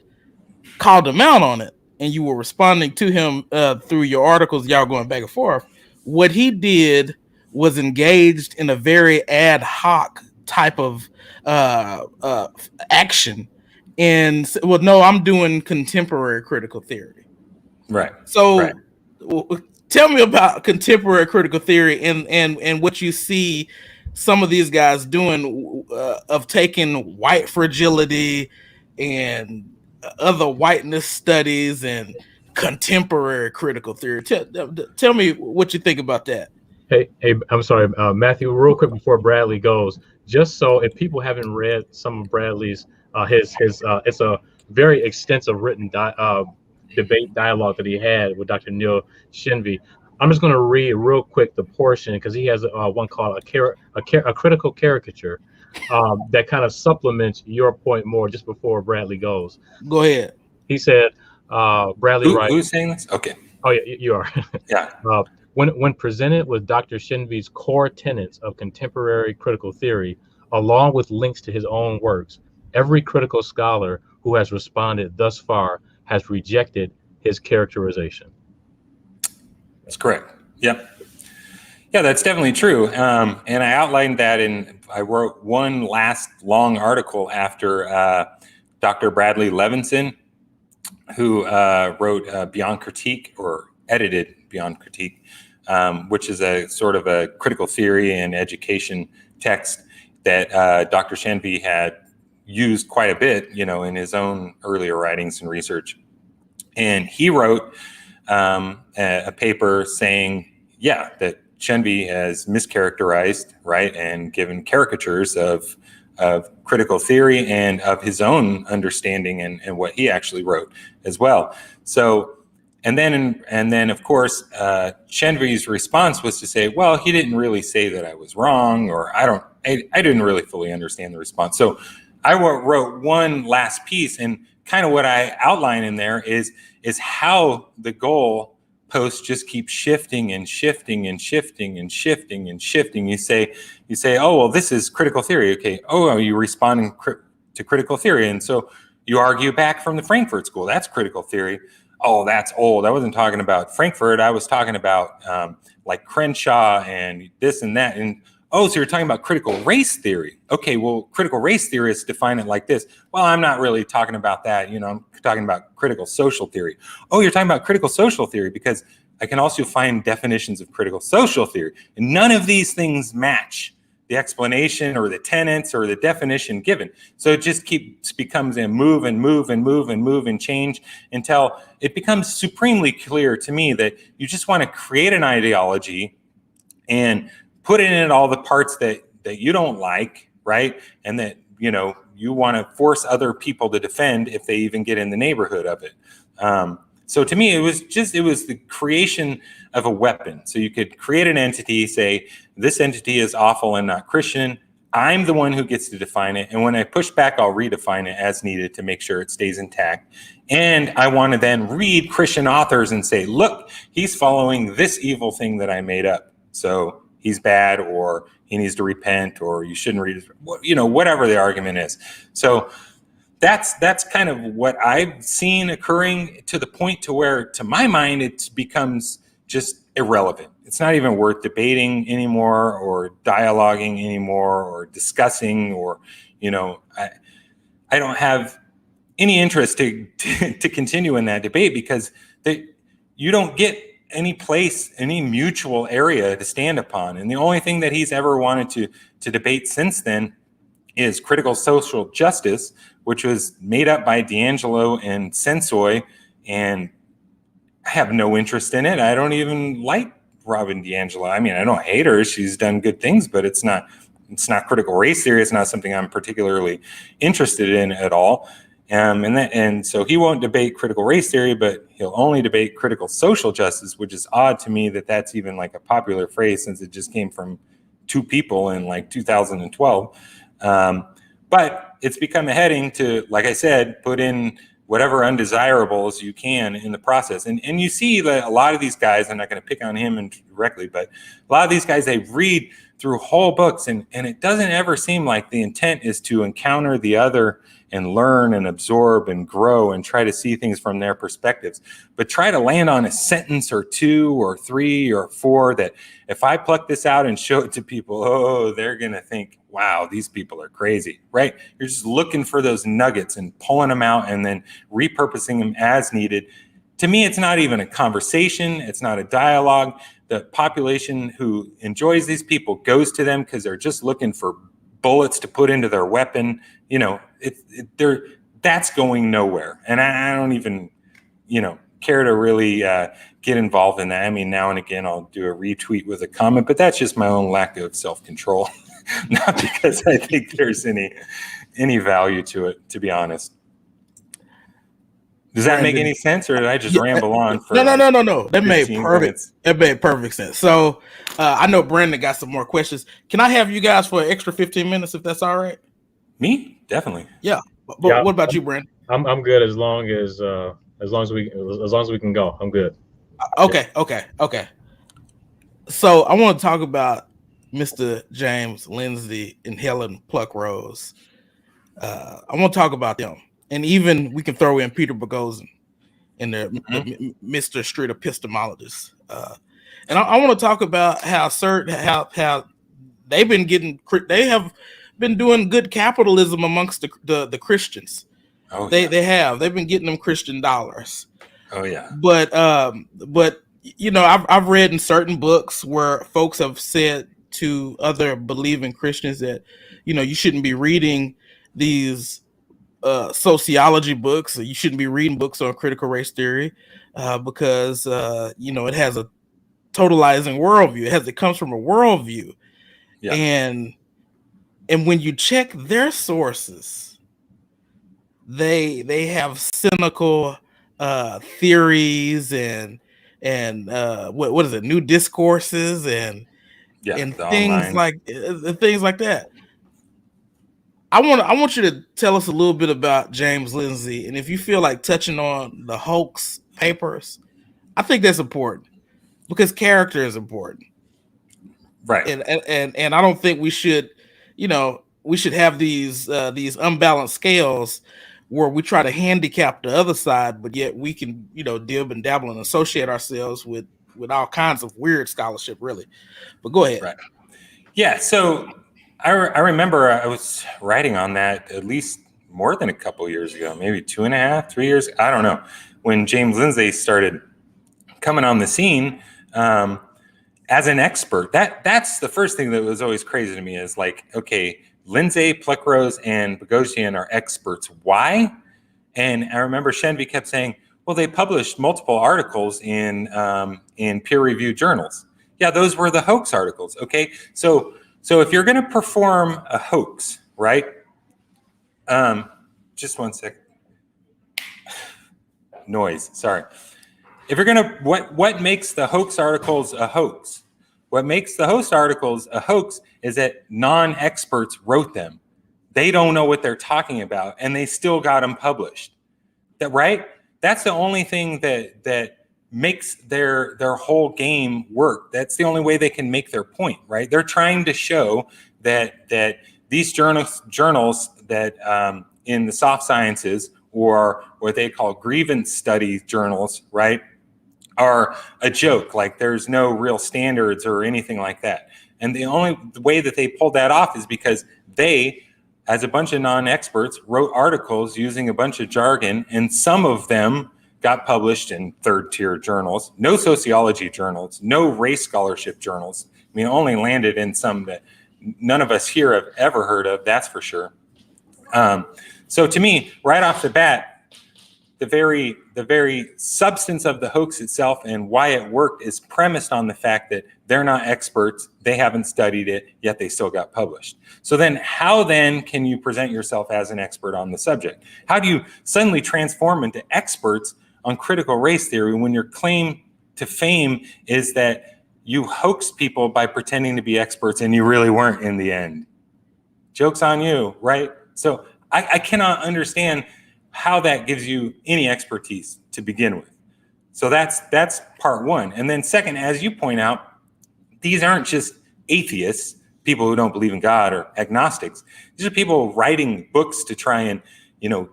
him out on it, and you were responding to him through your articles, y'all going back and forth. What he did was engaged in a very ad hoc type of action, and well, no, I'm doing contemporary critical theory.
Right.
So tell me about contemporary critical theory and what you see some of these guys doing of taking white fragility and other whiteness studies and contemporary critical theory. Tell me what you think about that.
Hey, I'm sorry, Matthew, real quick before Bradley goes, just so if people haven't read some of Bradley's, it's a very extensive written debate dialogue that he had with Dr. Neil Shenvi. I'm just going to read real quick the portion because he has one called a critical caricature that kind of supplements your point more just before Bradley goes.
Go ahead.
He said, Bradley writes.
Who's saying this? Okay.
Oh, yeah, you are.
Yeah.
When presented with Dr. Shenvi's core tenets of contemporary critical theory, along with links to his own works, every critical scholar who has responded thus far has rejected his characterization.
That's correct. Yep. Yeah, that's definitely true. And I outlined that I wrote one last long article after Dr. Bradley Levinson, who wrote Beyond Critique, or edited Beyond Critique, which is a sort of a critical theory and education text that Dr. Shenvi had used quite a bit, in his own earlier writings and research. And he wrote a paper saying, that Shenvi has mischaracterized, right, and given caricatures of critical theory and of his own understanding and what he actually wrote as well. So, and then of course, Shenvi's response was to say, well, he didn't really say that I was wrong, or I didn't really fully understand the response. So I wrote one last piece, and kind of what I outline in there is how the goal posts just keep shifting and shifting and shifting and shifting and shifting. You say, oh, well, this is critical theory. Okay. Oh, are you responding to critical theory? And so you argue back from the Frankfurt School. That's critical theory. Oh, that's old. I wasn't talking about Frankfurt. I was talking about like Crenshaw and this and that. And oh, so you're talking about critical race theory. Okay, well, critical race theorists define it like this. Well, I'm not really talking about that. I'm talking about critical social theory. Oh, you're talking about critical social theory because I can also find definitions of critical social theory. And none of these things match the explanation or the tenets or the definition given. So it just becomes a move and move and move and move and change until it becomes supremely clear to me that you just want to create an ideology and putting in all the parts that you don't like, right? And that, you know, you want to force other people to defend if they even get in the neighborhood of it. So to me, it was the creation of a weapon. So you could create an entity, say, this entity is awful and not Christian. I'm the one who gets to define it. And when I push back, I'll redefine it as needed to make sure it stays intact. And I want to then read Christian authors and say, look, he's following this evil thing that I made up. So he's bad, or he needs to repent, or you shouldn't read his, you know, whatever the argument is. So that's kind of what I've seen occurring, to the point to where, to my mind, it becomes just irrelevant. It's not even worth debating anymore, or dialoguing anymore, or discussing, or, you know, I don't have any interest to continue in that debate, because you don't get any place, any mutual area to stand upon. And the only thing that he's ever wanted to debate since then is critical social justice, which was made up by D'Angelo and Sensoy, and I have no interest in it. I don't even like Robin DiAngelo. I mean, I don't hate her. She's done good things, but it's not critical race theory. It's not something I'm particularly interested in at all. And so he won't debate critical race theory, but he'll only debate critical social justice, which is odd to me that that's even like a popular phrase, since it just came from two people in like 2012. But it's become a heading to, like I said, put in whatever undesirables you can in the process. And you see that a lot of these guys, I'm not going to pick on him directly, but a lot of these guys, they read through whole books, and it doesn't ever seem like the intent is to encounter the other and learn and absorb and grow and try to see things from their perspectives, but try to land on a sentence or two or three or four that if I pluck this out and show it to people, oh, they're going to think, wow, these people are crazy, right? You're just looking for those nuggets and pulling them out and then repurposing them as needed. To me, it's not even a conversation. It's not a dialogue. The population who enjoys these people goes to them because they're just looking for bullets to put into their weapon. You know, that's going nowhere. And I don't even, care to really get involved in that. I mean, now and again, I'll do a retweet with a comment, but that's just my own lack of self-control. Not because I think there's any value to it, to be honest. Does that make any sense, or did I just ramble on for
no. That made perfect.
Minutes?
That made perfect sense. So I know Brandon got some more questions. Can I have you guys for an extra 15 minutes, if that's all right?
Me? Definitely.
Yeah. But what about you, Brandon?
I'm good as long as we can go. I'm good.
Okay. So I want to talk about Mr. James Lindsay and Helen Pluckrose. I want to talk about them. And even we can throw in Peter Boghossian in there, the Mr. Street Epistemologist. And I want to talk about how they have been doing good capitalism amongst the Christians.
Oh,
they've been getting them Christian dollars.
Oh yeah.
But I've read in certain books where folks have said to other believing Christians that, you shouldn't be reading these sociology books, or you shouldn't be reading books on critical race theory because it has a totalizing worldview. It comes from a worldview. Yeah. And when you check their sources, they have cynical theories and what is it, new discourses and things like that. I want you to tell us a little bit about James Lindsay, and if you feel like touching on the hoax papers, I think that's important because character is important,
right?
And I don't think we should have these unbalanced scales where we try to handicap the other side, but yet we can dib and dabble and associate ourselves with all kinds of weird scholarship, really. But go ahead.
Right. Yeah. So. I remember I was writing on that at least more than a couple years ago, maybe 2.5, 3 years. I don't know. When James Lindsay started coming on the scene as an expert, that's the first thing that was always crazy to me is like, okay, Lindsay, Pluckrose, and Boghossian are experts. Why? And I remember Shenvi kept saying, well, they published multiple articles in peer-reviewed journals. Yeah, those were the hoax articles. Okay, so if you're going to perform a hoax, right? Just one second. Noise. Sorry. If you're going to, what makes the hoax articles a hoax? What makes the hoax articles a hoax is that non-experts wrote them. They don't know what they're talking about, and they still got them published. That right? That's the only thing that makes their whole game work. That's the only way they can make their point, right? They're trying to show that these journals that in the soft sciences, or what they call grievance study journals, right, are a joke. Like there's no real standards or anything like that. And the only way that they pulled that off is because they, as a bunch of non-experts, wrote articles using a bunch of jargon, and some of them got published in third-tier journals, no sociology journals, no race scholarship journals. I mean, only landed in some that none of us here have ever heard of, that's for sure. So to me, right off the bat, the very substance of the hoax itself and why it worked is premised on the fact that they're not experts, they haven't studied it, yet they still got published. So then how then can you present yourself as an expert on the subject? How do you suddenly transform into experts on critical race theory when your claim to fame is that you hoaxed people by pretending to be experts and you really weren't in the end? Joke's on you, right? So I cannot understand how that gives you any expertise to begin with. So that's part one. And then second, as you point out, these aren't just atheists, people who don't believe in God, or agnostics. These are people writing books to try and,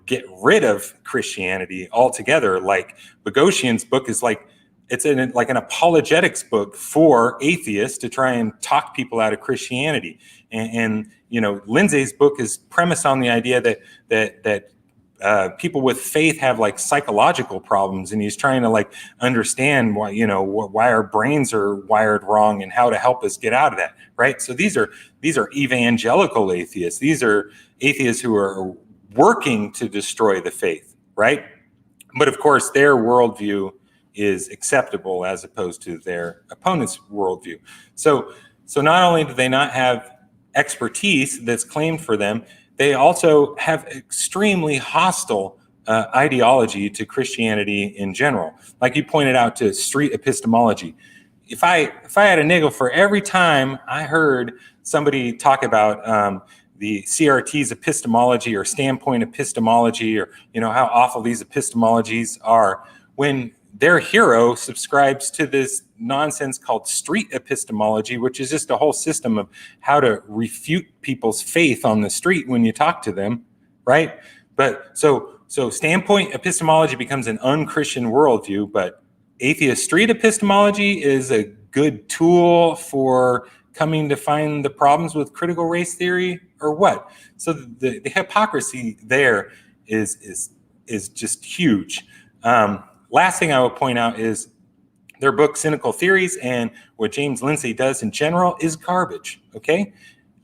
get rid of Christianity altogether. Like Boghossian's book is like an apologetics book for atheists to try and talk people out of Christianity. And Lindsay's book is premised on the idea that people with faith have like psychological problems, and he's trying to like understand why our brains are wired wrong and how to help us get out of that, right? So these are evangelical atheists. These are atheists who are working to destroy the faith, right? But of course, their worldview is acceptable as opposed to their opponent's worldview. So not only do they not have expertise that's claimed for them, they also have extremely hostile ideology to Christianity in general. Like you pointed out, to street epistemology. If I had a nickel for every time I heard somebody talk about the CRT's epistemology or standpoint epistemology, or how awful these epistemologies are, when their hero subscribes to this nonsense called street epistemology, which is just a whole system of how to refute people's faith on the street when you talk to them, right? But so standpoint epistemology becomes an unchristian worldview, but atheist street epistemology is a good tool for coming to find the problems with critical race theory, or what? So the hypocrisy there is just huge. Last thing I would point out is their book, Cynical Theories, and what James Lindsay does in general is garbage, okay?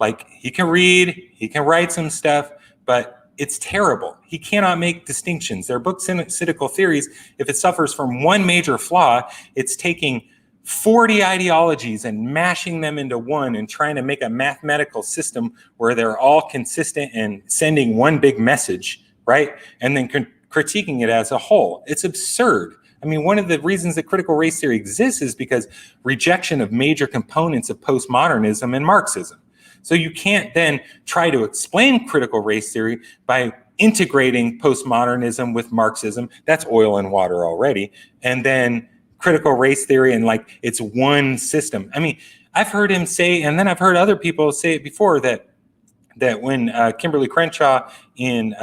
Like, he can read, he can write some stuff, but it's terrible. He cannot make distinctions. Their book, Cynical Theories, if it suffers from one major flaw, it's taking 40 ideologies and mashing them into one and trying to make a mathematical system where they're all consistent and sending one big message, right? And then critiquing it as a whole. It's absurd. I mean, one of the reasons that critical race theory exists is because rejection of major components of postmodernism and Marxism. So you can't then try to explain critical race theory by integrating postmodernism with Marxism. That's oil and water already. And then critical race theory and like it's one system. I mean, I've heard him say, and then I've heard other people say it before, that when Kimberly Crenshaw in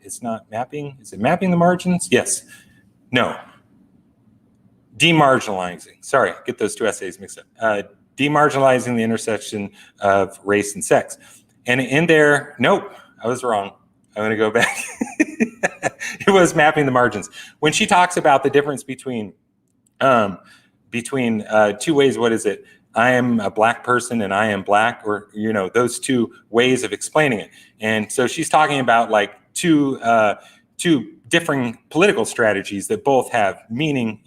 it's not mapping. Is it mapping the margins? Yes. No. Demarginalizing. Sorry, get those two essays mixed up. Demarginalizing the intersection of race and sex. And in there, nope, I was wrong. I'm going to go back. It was mapping the margins. When she talks about the difference between two ways, what is it? I am a black person and I am black, or, those two ways of explaining it. And so she's talking about like two differing political strategies that both have meaning,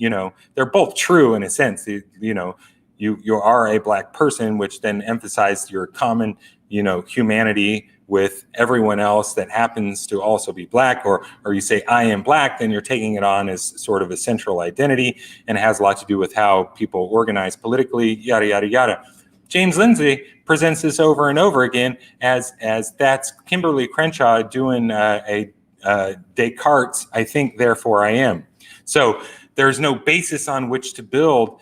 they're both true in a sense. you are a Black person, which then emphasized your common, humanity with everyone else that happens to also be Black, or you say I am Black, then you're taking it on as sort of a central identity, and it has a lot to do with how people organize politically, yada yada yada. James Lindsay presents this over and over again as that's Kimberly Crenshaw doing a Descartes, I think, therefore I am. So there's no basis on which to build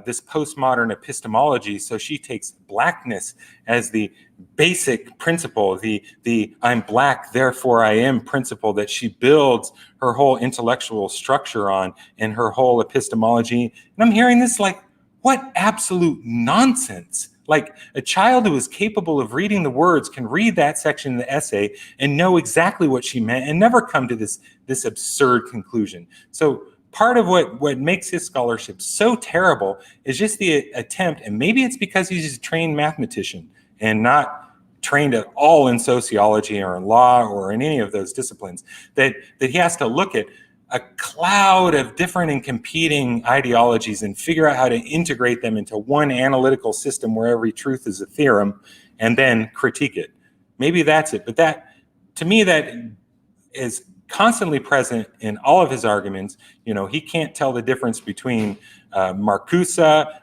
this postmodern epistemology. So she takes Blackness as the basic principle, the I'm Black, therefore I am principle that she builds her whole intellectual structure on and her whole epistemology. And I'm hearing this like, what absolute nonsense. Like, a child who is capable of reading the words can read that section in the essay and know exactly what she meant and never come to this absurd conclusion. So part of what makes his scholarship so terrible is just the attempt, and maybe it's because he's a trained mathematician and not trained at all in sociology or in law or in any of those disciplines, that he has to look at a cloud of different and competing ideologies and figure out how to integrate them into one analytical system where every truth is a theorem and then critique it. Maybe that's it. But that, to me, that is constantly present in all of his arguments. He can't tell the difference between Marcuse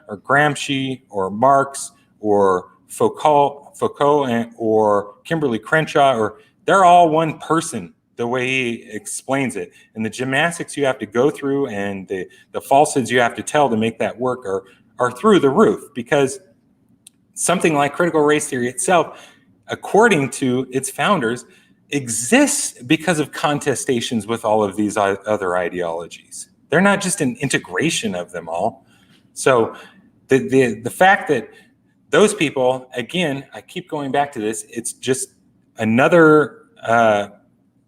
or Gramsci or Marx or Foucault or Kimberly Crenshaw, or they're all one person the way he explains it. And the gymnastics you have to go through and the falsehoods you have to tell to make that work are through the roof, because something like critical race theory itself, according to its founders, exists because of contestations with all of these other ideologies. They're not just an integration of them all. So the fact that those people, again, I keep going back to this, it's just another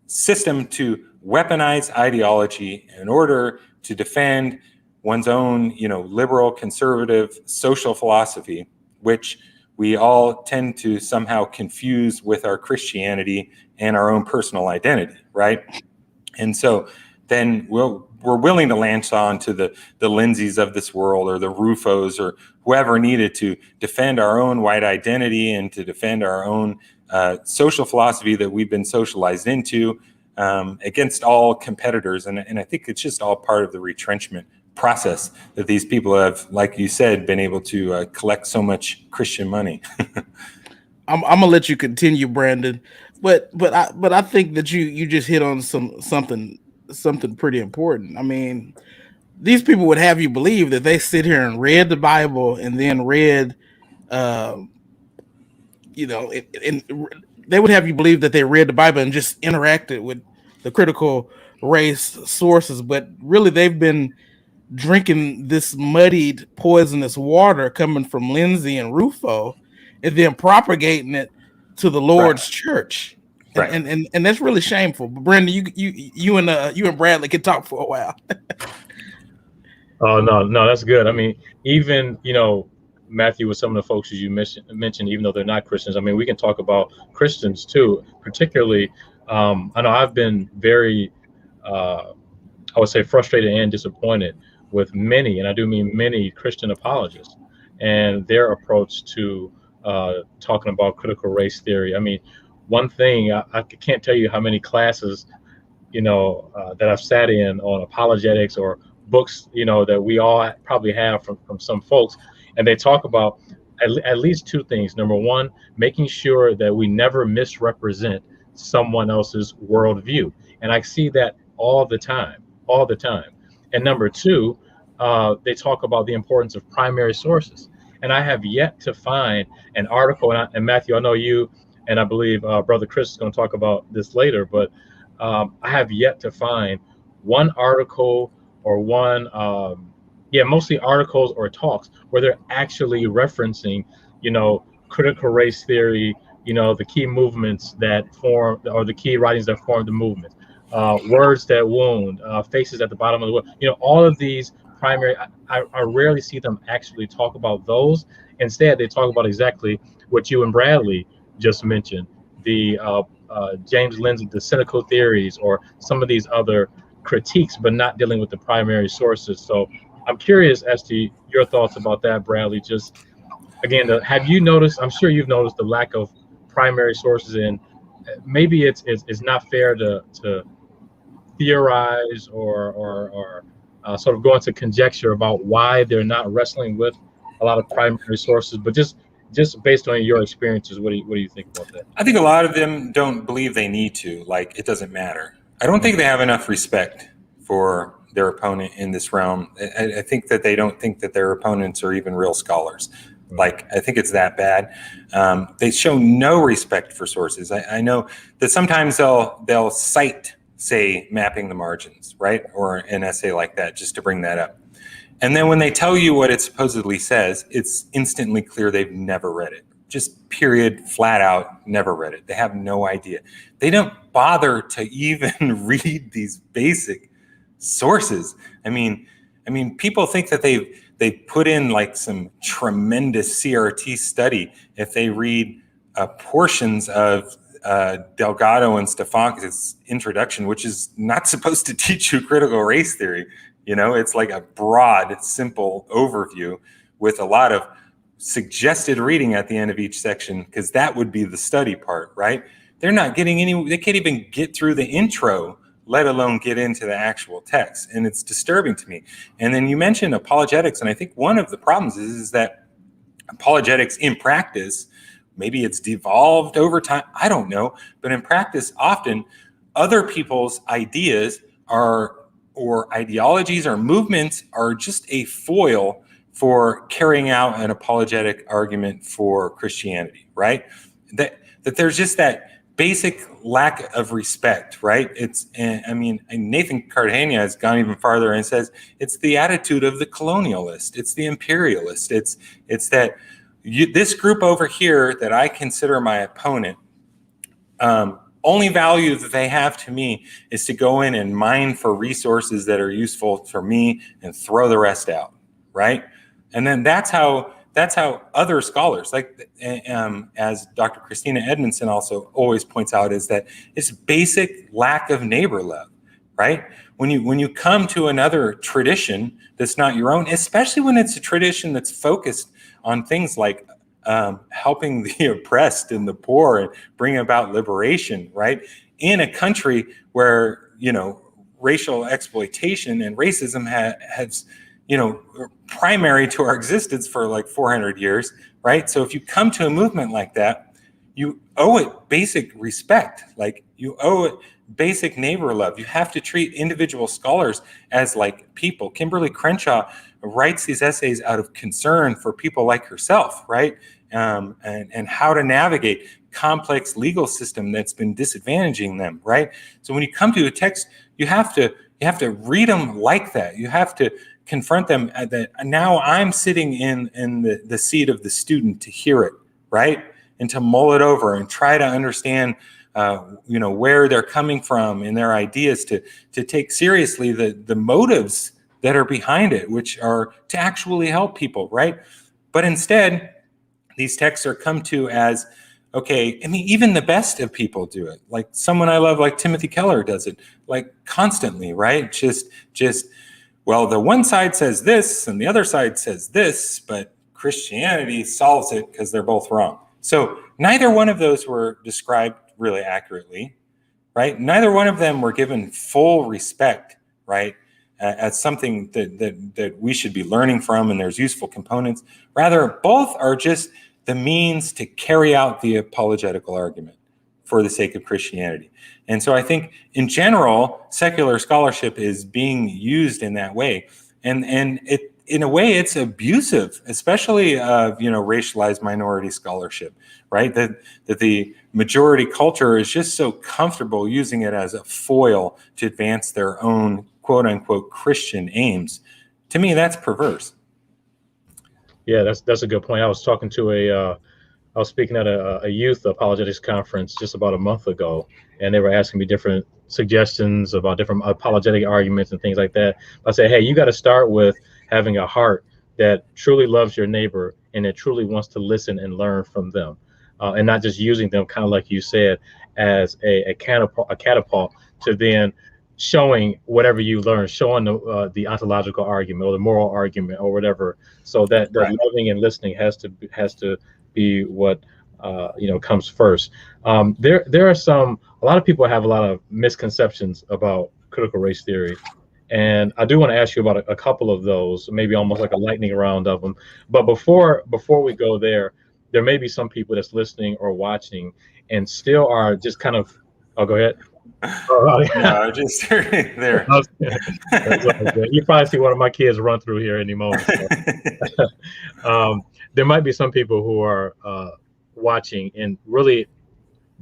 system to weaponize ideology in order to defend one's own, liberal, conservative, social philosophy, which we all tend to somehow confuse with our Christianity and our own personal identity, right? And so then we're willing to latch on to the Lindsays of this world, or the Rufos, or whoever needed to defend our own white identity and to defend our own social philosophy that we've been socialized into, against all competitors. And I think it's just all part of the retrenchment process that these people have, like you said, been able to collect so much Christian money.
I'm gonna let you continue, Brandon, but I think that you just hit on something pretty important. I mean, these people would have you believe that they sit here and read the Bible and then read, and they would have you believe that they read the Bible and just interacted with the critical race sources, but really they've been drinking this muddied, poisonous water coming from Lindsay and Rufo, and then propagating it to the Lord's church.
Right.
And that's really shameful. But Brandon, you and Bradley can talk for a while.
Oh, no, that's good. I mean, even Matthew, with some of the folks as you mentioned, even though they're not Christians, I mean, we can talk about Christians too. Particularly, I know I've been very, I would say, frustrated and disappointed with many, and I do mean many, Christian apologists and their approach to talking about critical race theory. I mean, one thing, I can't tell you how many classes, that I've sat in on apologetics, or books, that we all probably have from some folks, and they talk about at least two things. Number one, making sure that we never misrepresent someone else's worldview. And I see that all the time. And number two, they talk about the importance of primary sources. And I have yet to find an article, and Matthew, I know you, and I believe Brother Chris is going to talk about this later, but I have yet to find one article or one, mostly articles or talks where they're actually referencing, critical race theory, the key movements that form, or the key writings that form the movement, words that wound, faces at the bottom of the world, all of these primary, I rarely see them actually talk about those. Instead, they talk about exactly what you and Bradley just mentioned, the James Lindsay, the cynical theories, or some of these other critiques, but not dealing with the primary sources. So I'm curious as to your thoughts about that, Bradley. Just again, have you noticed? I'm sure you've noticed the lack of primary sources, and maybe it's not fair to theorize or sort of go into conjecture about why they're not wrestling with a lot of primary sources, but just based on your experiences, what do you think about that?
I think a lot of them don't believe they need to. Like, it doesn't matter. I don't think they have enough respect for their opponent in this realm. I think that they don't think that their opponents are even real scholars. Like, I think it's that bad. They show no respect for sources. I know that sometimes they'll cite, say, Mapping the Margins, right? Or an essay like that, just to bring that up. And then when they tell you what it supposedly says, it's instantly clear they've never read it. Just period, flat out, never read it. They have no idea. They don't bother to even read these basic sources. I mean, people think that they put in like some tremendous CRT study if they read portions of Delgado and Stefanikis' introduction, which is not supposed to teach you critical race theory. You know, it's like a broad, simple overview with a lot of suggested reading at the end of each section, because that would be the study part, right? They're not getting they can't even get through the intro, let alone get into the actual text. And it's disturbing to me. And then you mentioned apologetics. And I think one of the problems is that apologetics in practice, maybe it's devolved over time, I don't know. But in practice, often other people's ideas or ideologies or movements are just a foil for carrying out an apologetic argument for Christianity, right? That there's just that basic lack of respect, right? Nathan Cartagena has gone even farther and says it's the attitude of the colonialist, it's the imperialist, it's that this group over here that I consider my opponent, only value that they have to me is to go in and mine for resources that are useful for me and throw the rest out, right? And then that's how other scholars, like as Dr. Christina Edmondson also always points out, is that it's basic lack of neighbor love, right? When you come to another tradition that's not your own, especially when it's a tradition that's focused on things like helping the oppressed and the poor and bringing about liberation, right? In a country where, racial exploitation and racism has primary to our existence for like 400 years, right? So if you come to a movement like that, you owe it basic respect. Like, you owe it basic neighbor love. You have to treat individual scholars as like people. Kimberly Crenshaw writes these essays out of concern for people like herself, right? And how to navigate complex legal system that's been disadvantaging them, right? So when you come to a text, you have to read them like that. You have to confront them that now I'm sitting in the seat of the student to hear it, right? And to mull it over and try to understand where they're coming from and their ideas, to take seriously the motives that are behind it, which are to actually help people, right? But instead, these texts are come to as, okay, even the best of people do it. Like someone I love, like Timothy Keller, does it like constantly, right? Just, well, the one side says this and the other side says this, but Christianity solves it because they're both wrong. So neither one of those were described really accurately, right? Neither one of them were given full respect, right? As something that we should be learning from, and there's useful components. Rather, both are just the means to carry out the apologetical argument for the sake of Christianity. And so I think in general, secular scholarship is being used in that way. And it, in a way, it's abusive, especially of, racialized minority scholarship, right? That the majority culture is just so comfortable using it as a foil to advance their own quote unquote Christian aims. To me, that's perverse.
Yeah, that's a good point. I was talking to I was speaking at a youth apologetics conference just about a month ago, and they were asking me different suggestions about different apologetic arguments and things like that. I said, hey, you got to start with having a heart that truly loves your neighbor and that truly wants to listen and learn from them, and not just using them, kind of like you said, as a catapult to then showing whatever you learn, showing the ontological argument or the moral argument or whatever. So that
Right.
loving and listening has to be what comes first. There are a lot of people have a lot of misconceptions about critical race theory, and I do want to ask you about a couple of those, maybe almost like a lightning round of them. But before we go there may be some people that's listening or watching and still are just kind of. Oh, go ahead.
No, just there.
You probably see one of my kids run through here any moment. So. There might be some people who are watching and really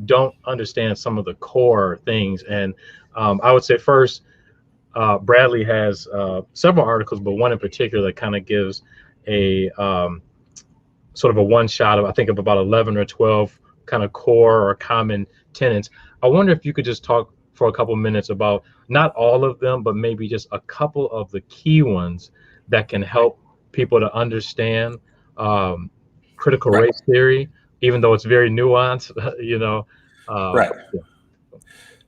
don't understand some of the core things. And I would say first, Bradley has several articles, but one in particular that kind of gives a sort of a one shot of, I think, of about 11 or 12 kind of core or common tenets. I wonder if you could just talk for a couple minutes about not all of them, but maybe just a couple of the key ones that can help people to understand critical race theory, even though it's very nuanced,
Right. Yeah.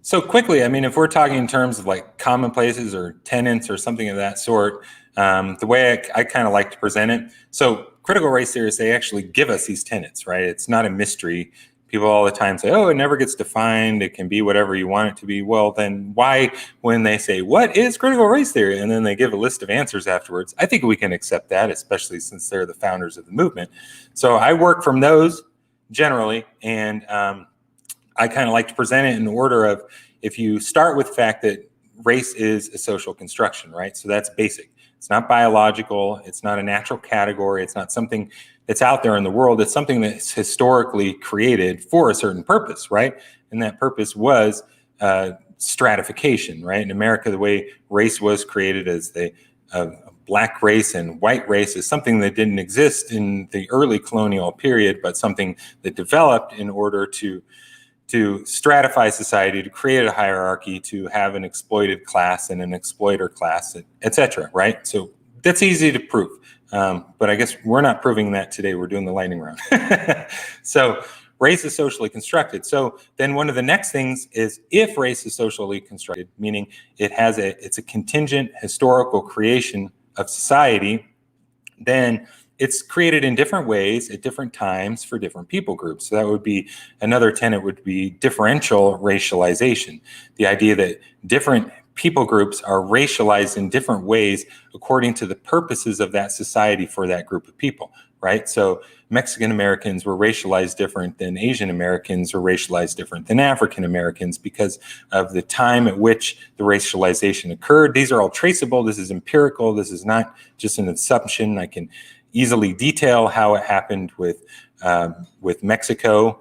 So quickly, I mean, if we're talking in terms of like commonplaces or tenets or something of that sort, the way I kind of like to present it. So critical race theorists, they actually give us these tenets, right? It's not a mystery. People all the time say, oh, it never gets defined. It can be whatever you want it to be. Well, then why, when they say, what is critical race theory? And then they give a list of answers afterwards. I think we can accept that, especially since they're the founders of the movement. So I work from those generally. And I kind of like to present it in order of, if you start with the fact that race is a social construction, right? So that's basic. It's not biological. It's not a natural category. It's not something that's out there in the world. It's something that's historically created for a certain purpose, right? And that purpose was stratification, right? In America, the way race was created as the black race and white race is something that didn't exist in the early colonial period, but something that developed in order to stratify society, to create a hierarchy, to have an exploited class and an exploiter class, et cetera, right? So that's easy to prove. But I guess we're not proving that today. We're doing the lightning round. So race is socially constructed. So then one of the next things is, if race is socially constructed, meaning it's a contingent historical creation of society, then it's created in different ways at different times for different people groups. So that would be another tenet, would be differential racialization. The idea that different people groups are racialized in different ways according to the purposes of that society for that group of people, right? So Mexican Americans were racialized different than Asian Americans, or racialized different than African Americans because of the time at which the racialization occurred. These are all traceable. This is empirical. This is not just an assumption. I can easily detail how it happened with Mexico.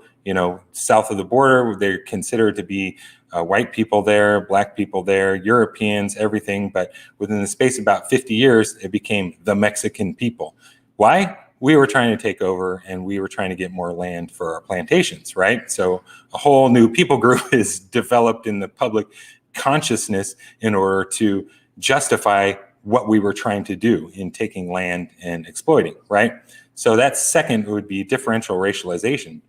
South of the border, they're considered to be white people there, black people there, Europeans, everything. But within the space of about 50 years, it became the Mexican people. Why? We were trying to take over, and we were trying to get more land for our plantations, right? So a whole new people group is developed in the public consciousness in order to justify what we were trying to do in taking land and exploiting, right? So that second would be differential racialization.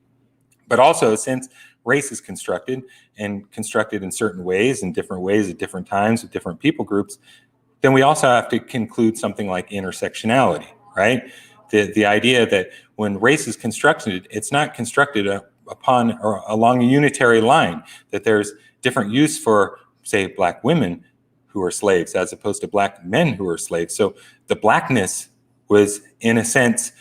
But also, since race is constructed in certain ways, in different ways at different times with different people groups, then we also have to conclude something like intersectionality, right? The idea that when race is constructed, it's not constructed upon or along a unitary line, that there's different use for, say, black women who are slaves as opposed to black men who are slaves. So the blackness was, in a sense,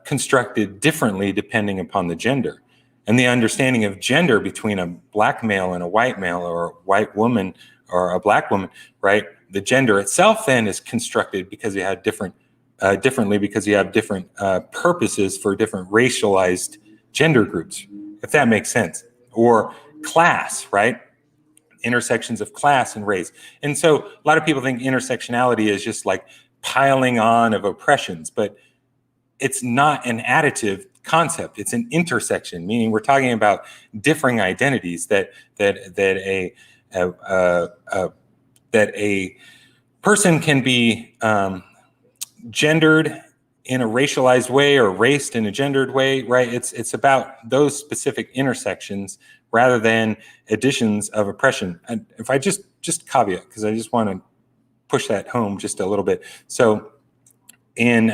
constructed differently depending upon the gender. And the understanding of gender between a black male and a white male, or a white woman or a black woman, right? The gender itself then is constructed because you have differently because you have different purposes for different racialized gender groups, if that makes sense. Or class, right? Intersections of class and race. And so a lot of people think intersectionality is just like piling on of oppressions, but it's not an additive concept. It's an intersection, meaning we're talking about differing identities that a person can be gendered in a racialized way or raced in a gendered way, right? It's about those specific intersections rather than additions of oppression. And if I just caveat, because I just want to push that home just a little bit. So in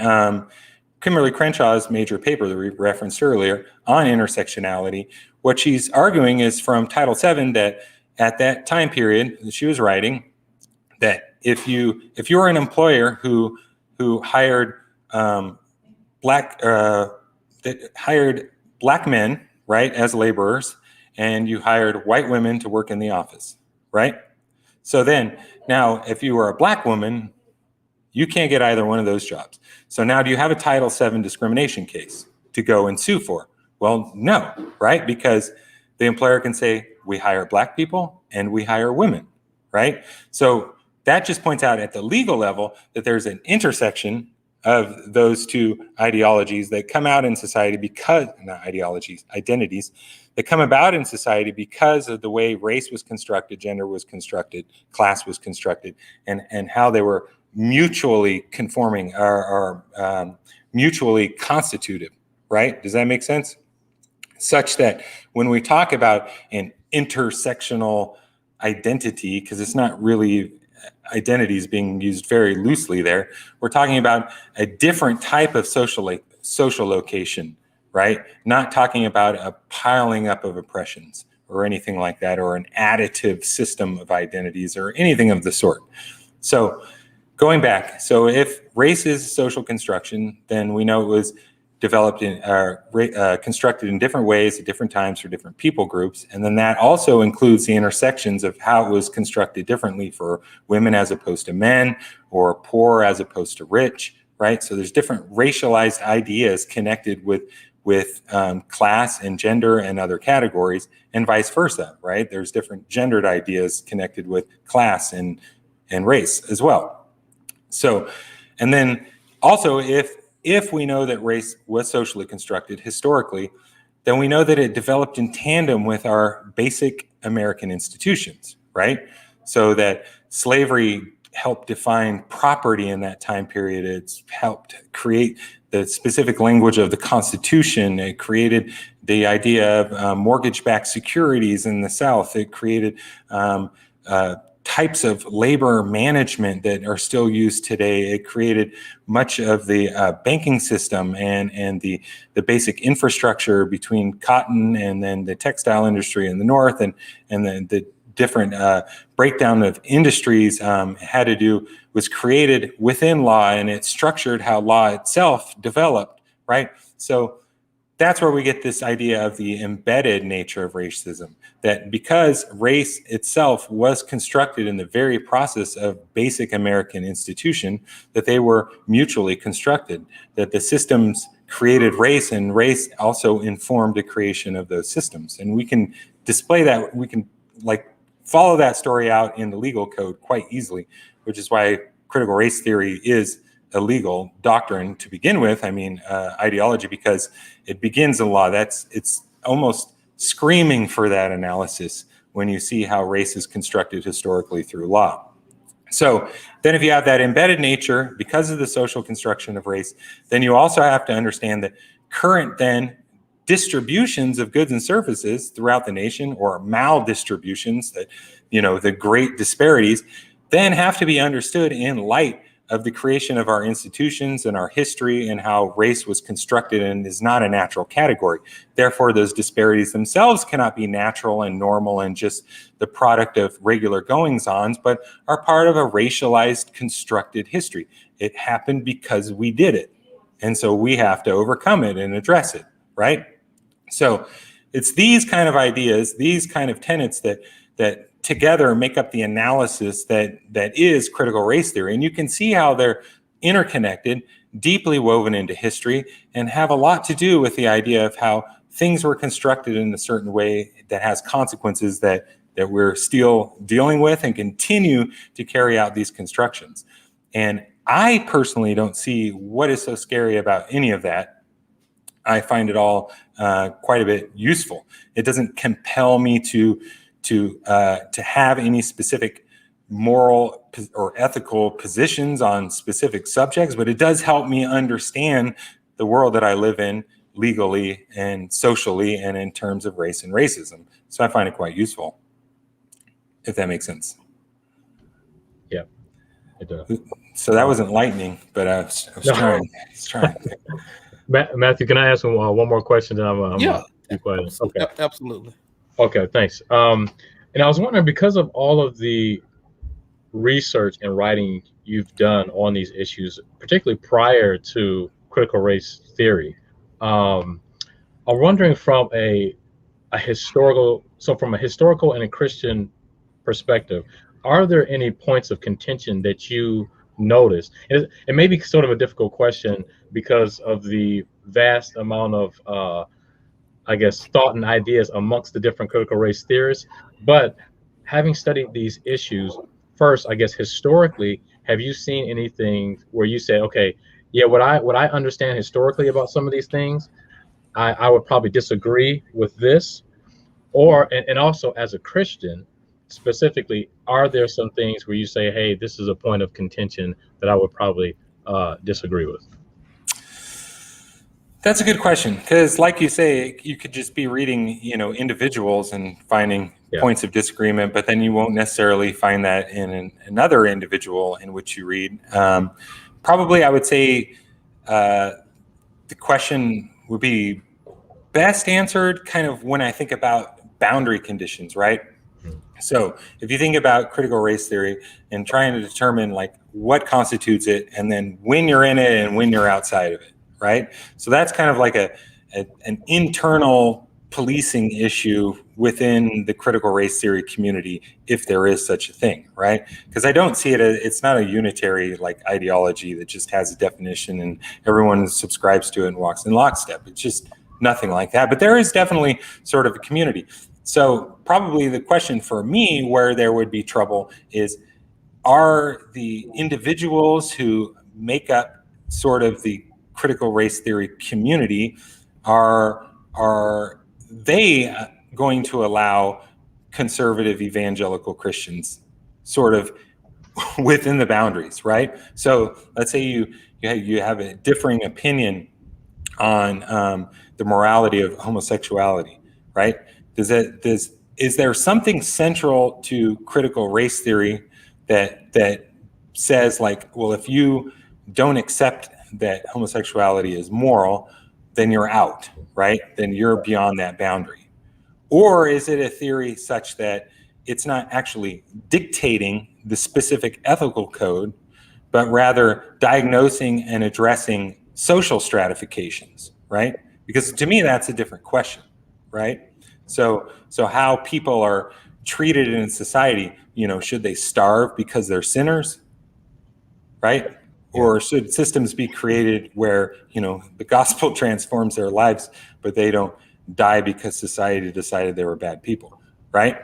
Kimberly Crenshaw's major paper that we referenced earlier on intersectionality, what she's arguing is from Title VII that at that time period that she was writing, that if you were an employer who hired black men, right, as laborers, and you hired white women to work in the office, right? So then, now, if you were a black woman, you can't get either one of those jobs. So now, do you have a Title VII discrimination case to go and sue for? Well, no, right? Because the employer can say, we hire black people and we hire women, right? So that just points out at the legal level that there's an intersection of those two ideologies that come out in society because, not ideologies, identities, that come about in society because of the way race was constructed, gender was constructed, class was constructed, and how they were mutually conforming or mutually constitutive, right? Does that make sense? Such that when we talk about an intersectional identity, because it's not really identities being used very loosely there, we're talking about a different type of social location, right? Not talking about a piling up of oppressions or anything like that, or an additive system of identities or anything of the sort. So going back, so if race is social construction, then we know it was developed in constructed in different ways at different times for different people groups, and then that also includes the intersections of how it was constructed differently for women as opposed to men, or poor as opposed to rich, right? So there's different racialized ideas connected with class and gender and other categories, and vice versa, right? There's different gendered ideas connected with class and race as well. So, and then also if we know that race was socially constructed historically, then we know that it developed in tandem with our basic American institutions, right? So that slavery helped define property in that time period. It's helped create the specific language of the Constitution. It created the idea of mortgage-backed securities in the South. It created types of labor management that are still used today. It created much of the banking system and the basic infrastructure between cotton and then the textile industry in the North, and then the different breakdown of industries was created within law, and it structured how law itself developed, right? So that's where we get this idea of the embedded nature of racism, that because race itself was constructed in the very process of basic American institution, that they were mutually constructed, that the systems created race and race also informed the creation of those systems. And we can display that, we can follow that story out in the legal code quite easily, which is why critical race theory is a legal doctrine to begin with. I mean, ideology, because it begins in law. It's almost screaming for that analysis when you see how race is constructed historically through law. So then if you have that embedded nature because of the social construction of race, then you also have to understand that current then distributions of goods and services throughout the nation, or maldistributions, that, the great disparities, then have to be understood in light of the creation of our institutions and our history and how race was constructed and is not a natural category. Therefore, those disparities themselves cannot be natural and normal and just the product of regular goings-ons, but are part of a racialized, constructed history. It happened because we did it. And so we have to overcome it and address it, right? So it's these kind of ideas, these kind of tenets that together make up the analysis that is critical race theory. And you can see how they're interconnected, deeply woven into history, and have a lot to do with the idea of how things were constructed in a certain way that has consequences that we're still dealing with and continue to carry out these constructions. And I personally don't see what is so scary about any of that. I find it all quite a bit useful. It doesn't compel me to have any specific moral or ethical positions on specific subjects, but it does help me understand the world that I live in legally and socially and in terms of race and racism. So I find it quite useful, if that makes sense.
Yeah, it does.
So that was enlightening, but I was trying.
Matthew, can I ask one more question? Then I'm be quiet. Okay.
Absolutely.
Okay, thanks. And I was wondering, because of all of the research and writing you've done on these issues, particularly prior to critical race theory, I'm wondering from a historical and a Christian perspective, are there any points of contention that you notice? It may be sort of a difficult question because of the vast amount of I guess, thought and ideas amongst the different critical race theorists. But having studied these issues, first, I guess, historically, have you seen anything where you say, okay, yeah, what I understand historically about some of these things, I would probably disagree with this? Or, and also as a Christian, specifically, are there some things where you say, hey, this is a point of contention that I would probably disagree with?
That's a good question, because like you say, you could just be reading, individuals and finding points of disagreement, but then you won't necessarily find that in another individual in which you read. Probably, I would say the question would be best answered kind of when I think about boundary conditions, right? So if you think about critical race theory and trying to determine like what constitutes it, and then when you're in it and when you're outside of it. Right. So that's kind of like an internal policing issue within the critical race theory community, if there is such a thing. Right. Because I don't see it. It's not a unitary like ideology that just has a definition and everyone subscribes to it and walks in lockstep. It's just nothing like that. But there is definitely sort of a community. So probably the question for me where there would be trouble is, are the individuals who make up sort of the critical race theory community, are they going to allow conservative evangelical Christians sort of within the boundaries, right? So let's say you have a differing opinion on the morality of homosexuality, right? Is there something central to critical race theory that says like, well, if you don't accept that homosexuality is moral, then you're out, right? Then you're beyond that boundary. Or is it a theory such that it's not actually dictating the specific ethical code, but rather diagnosing and addressing social stratifications, right? Because to me, that's a different question, right? So how people are treated in society, should they starve because they're sinners, right? Or should systems be created where, the gospel transforms their lives, but they don't die because society decided they were bad people, right?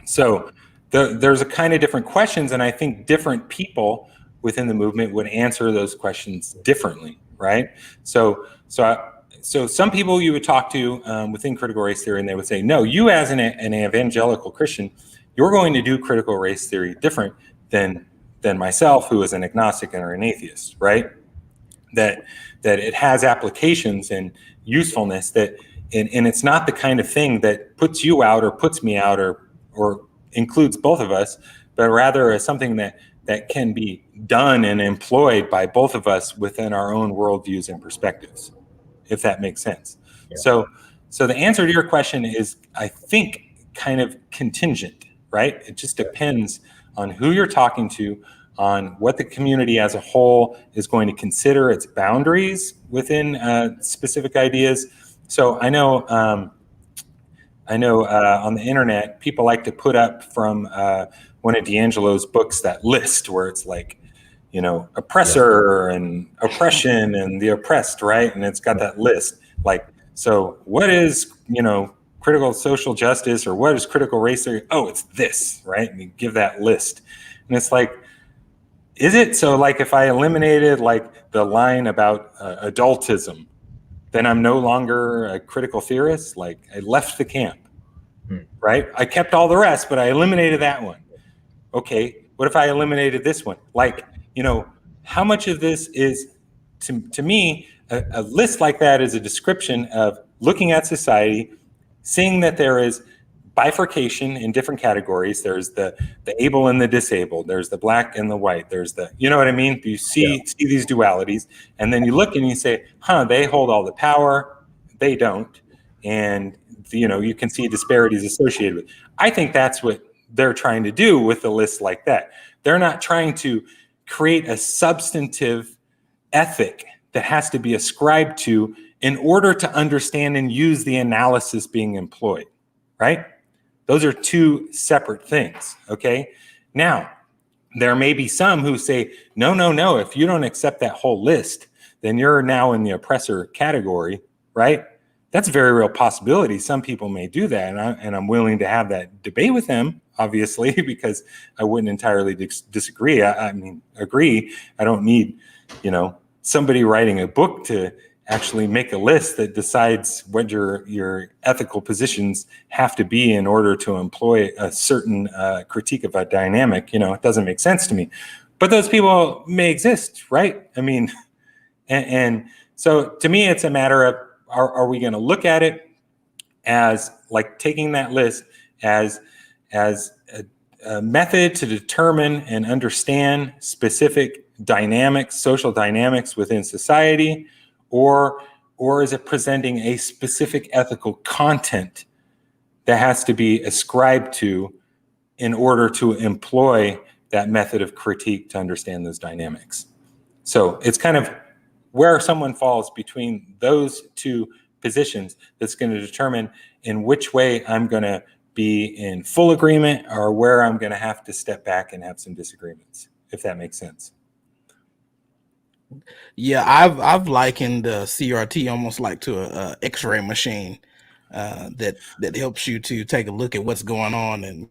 So there's a kind of different questions, and I think different people within the movement would answer those questions differently, right? So some people you would talk to within critical race theory, and they would say, no, you as an evangelical Christian, you're going to do critical race theory different than myself, who is an agnostic or an atheist, right? That it has applications and usefulness and it's not the kind of thing that puts you out or puts me out or includes both of us, but rather is something that can be done and employed by both of us within our own worldviews and perspectives, if that makes sense. Yeah. So the answer to your question is, I think, kind of contingent, right? It just depends on who you're talking to, on what the community as a whole is going to consider its boundaries within specific ideas. So I know on the internet, people like to put up from one of D'Angelo's books that list where it's like, oppressor and oppression and the oppressed, right? And it's got that list. Like, so what is, critical social justice, or what is critical race theory? Oh, it's this, right? And you give that list. And it's like, is it? So like if I eliminated like the line about adultism, then I'm no longer a critical theorist? Like I left the camp, right? I kept all the rest, but I eliminated that one. Okay, what if I eliminated this one? Like, how much of this is, to me, a list like that is a description of looking at society, seeing that there is bifurcation in different categories. There's the able and the disabled. There's the black and the white. There's the, you know what I mean? You see these dualities, and then you look and you say, they hold all the power, they don't. And, you can see disparities associated with it. I think that's what they're trying to do with a list like that. They're not trying to create a substantive ethic that has to be ascribed to in order to understand and use the analysis being employed, right? Those are two separate things, okay? Now, there may be some who say, no, if you don't accept that whole list, then you're now in the oppressor category, right? That's a very real possibility. Some people may do that, and I'm willing to have that debate with them, obviously, because I wouldn't entirely disagree. I mean, agree. I don't need, somebody writing a book to actually make a list that decides what your ethical positions have to be in order to employ a certain critique of a dynamic. It doesn't make sense to me. But those people may exist, right? I mean, and so to me, it's a matter of, are we going to look at it as like taking that list as a method to determine and understand specific dynamics, social dynamics within society, or is it presenting a specific ethical content that has to be ascribed to in order to employ that method of critique to understand those dynamics? So it's kind of where someone falls between those two positions that's going to determine in which way I'm going to be in full agreement or where I'm going to have to step back and have some disagreements, if that makes sense.
Yeah, I've likened CRT almost like to a X-ray machine that helps you to take a look at what's going on. And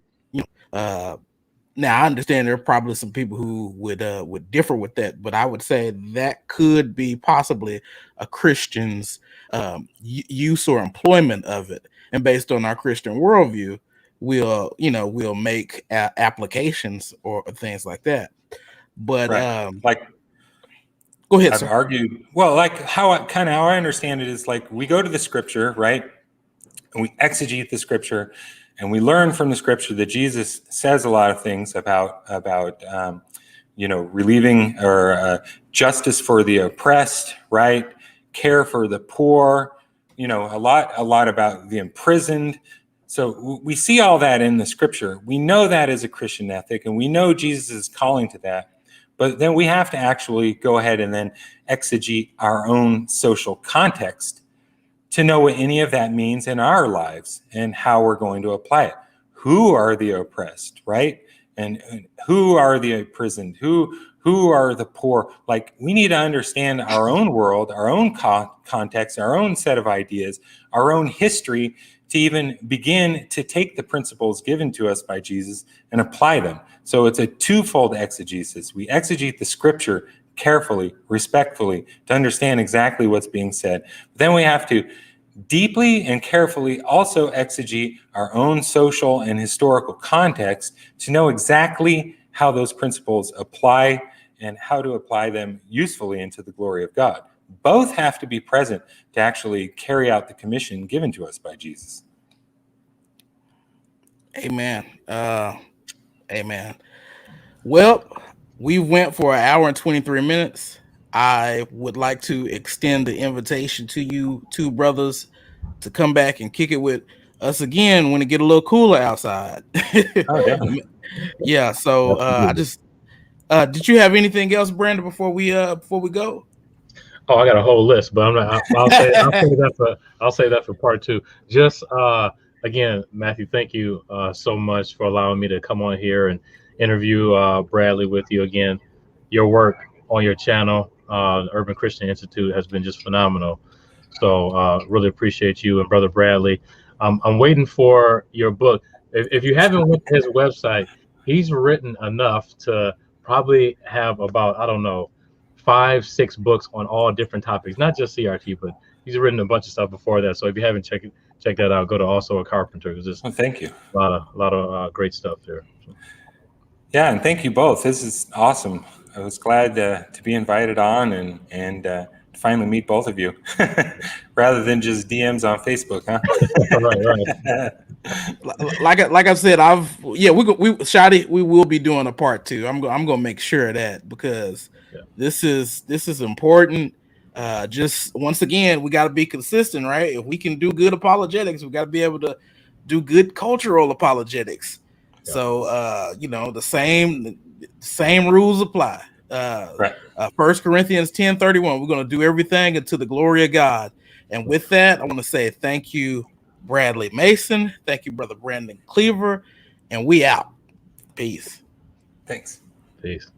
now I understand there are probably some people who would differ with that, but I would say that could be possibly a Christian's use or employment of it. And based on our Christian worldview, we'll make applications or things like that. But
right.
Go ahead,
I've
sir.
argued, well, like how I understand it is like we go to the scripture, right? And we exegete the scripture, and we learn from the scripture that Jesus says a lot of things about relieving or justice for the oppressed, right? Care for the poor, a lot about the imprisoned. So we see all that in the scripture. We know that is a Christian ethic, and we know Jesus is calling to that. But then we have to actually go ahead and then exegete our own social context to know what any of that means in our lives and how we're going to apply it. Who are the oppressed, right? And who are the imprisoned? Who are the poor? Like, we need to understand our own world, our own context, our own set of ideas, our own history to even begin to take the principles given to us by Jesus and apply them. So it's a twofold exegesis. We exegete the scripture carefully, respectfully, to understand exactly what's being said. Then we have to deeply and carefully also exegete our own social and historical context to know exactly how those principles apply and how to apply them usefully into the glory of God. Both have to be present to actually carry out the commission given to us by Jesus.
Amen. Amen. Well, we went for an hour and 23 minutes. I would like to extend the invitation to you two brothers to come back and kick it with us again when it get a little cooler outside.
Oh, definitely.
Yeah. So I just did you have anything else, Brandon, before we go?
Oh, I got a whole list, but I'm not. I'll say that for part two. Just again, Matthew, thank you so much for allowing me to come on here and interview Bradley with you again. Your work on your channel, Urban Christian Institute, has been just phenomenal. So really appreciate you and Brother Bradley. I'm waiting for your book. If you haven't went to his website, he's written enough to probably have about, I don't know, 5-6 books on all different topics, not just CRT, but he's written a bunch of stuff before that. So if you haven't checked that out, go to also a Carpenter, because there's
thank you.
a lot of great stuff there.
Yeah, and thank you both. This is awesome. I was glad to be invited on and to finally meet both of you, rather than just DMs on Facebook, huh?
Right.
Like I said, Shadi, we will be doing a part 2. I'm gonna make sure of that, because this is important. Just once again, we got to be consistent, right? If we can do good apologetics, we got to be able to do good cultural apologetics.
Yeah.
So the same rules apply.
Right.
1 Corinthians 10:31. We're gonna do everything unto the glory of God. And with that, I want to say thank you, Bradley Mason. Thank you, Brother Brandon Cleaver. And we out. Peace.
Thanks.
Peace.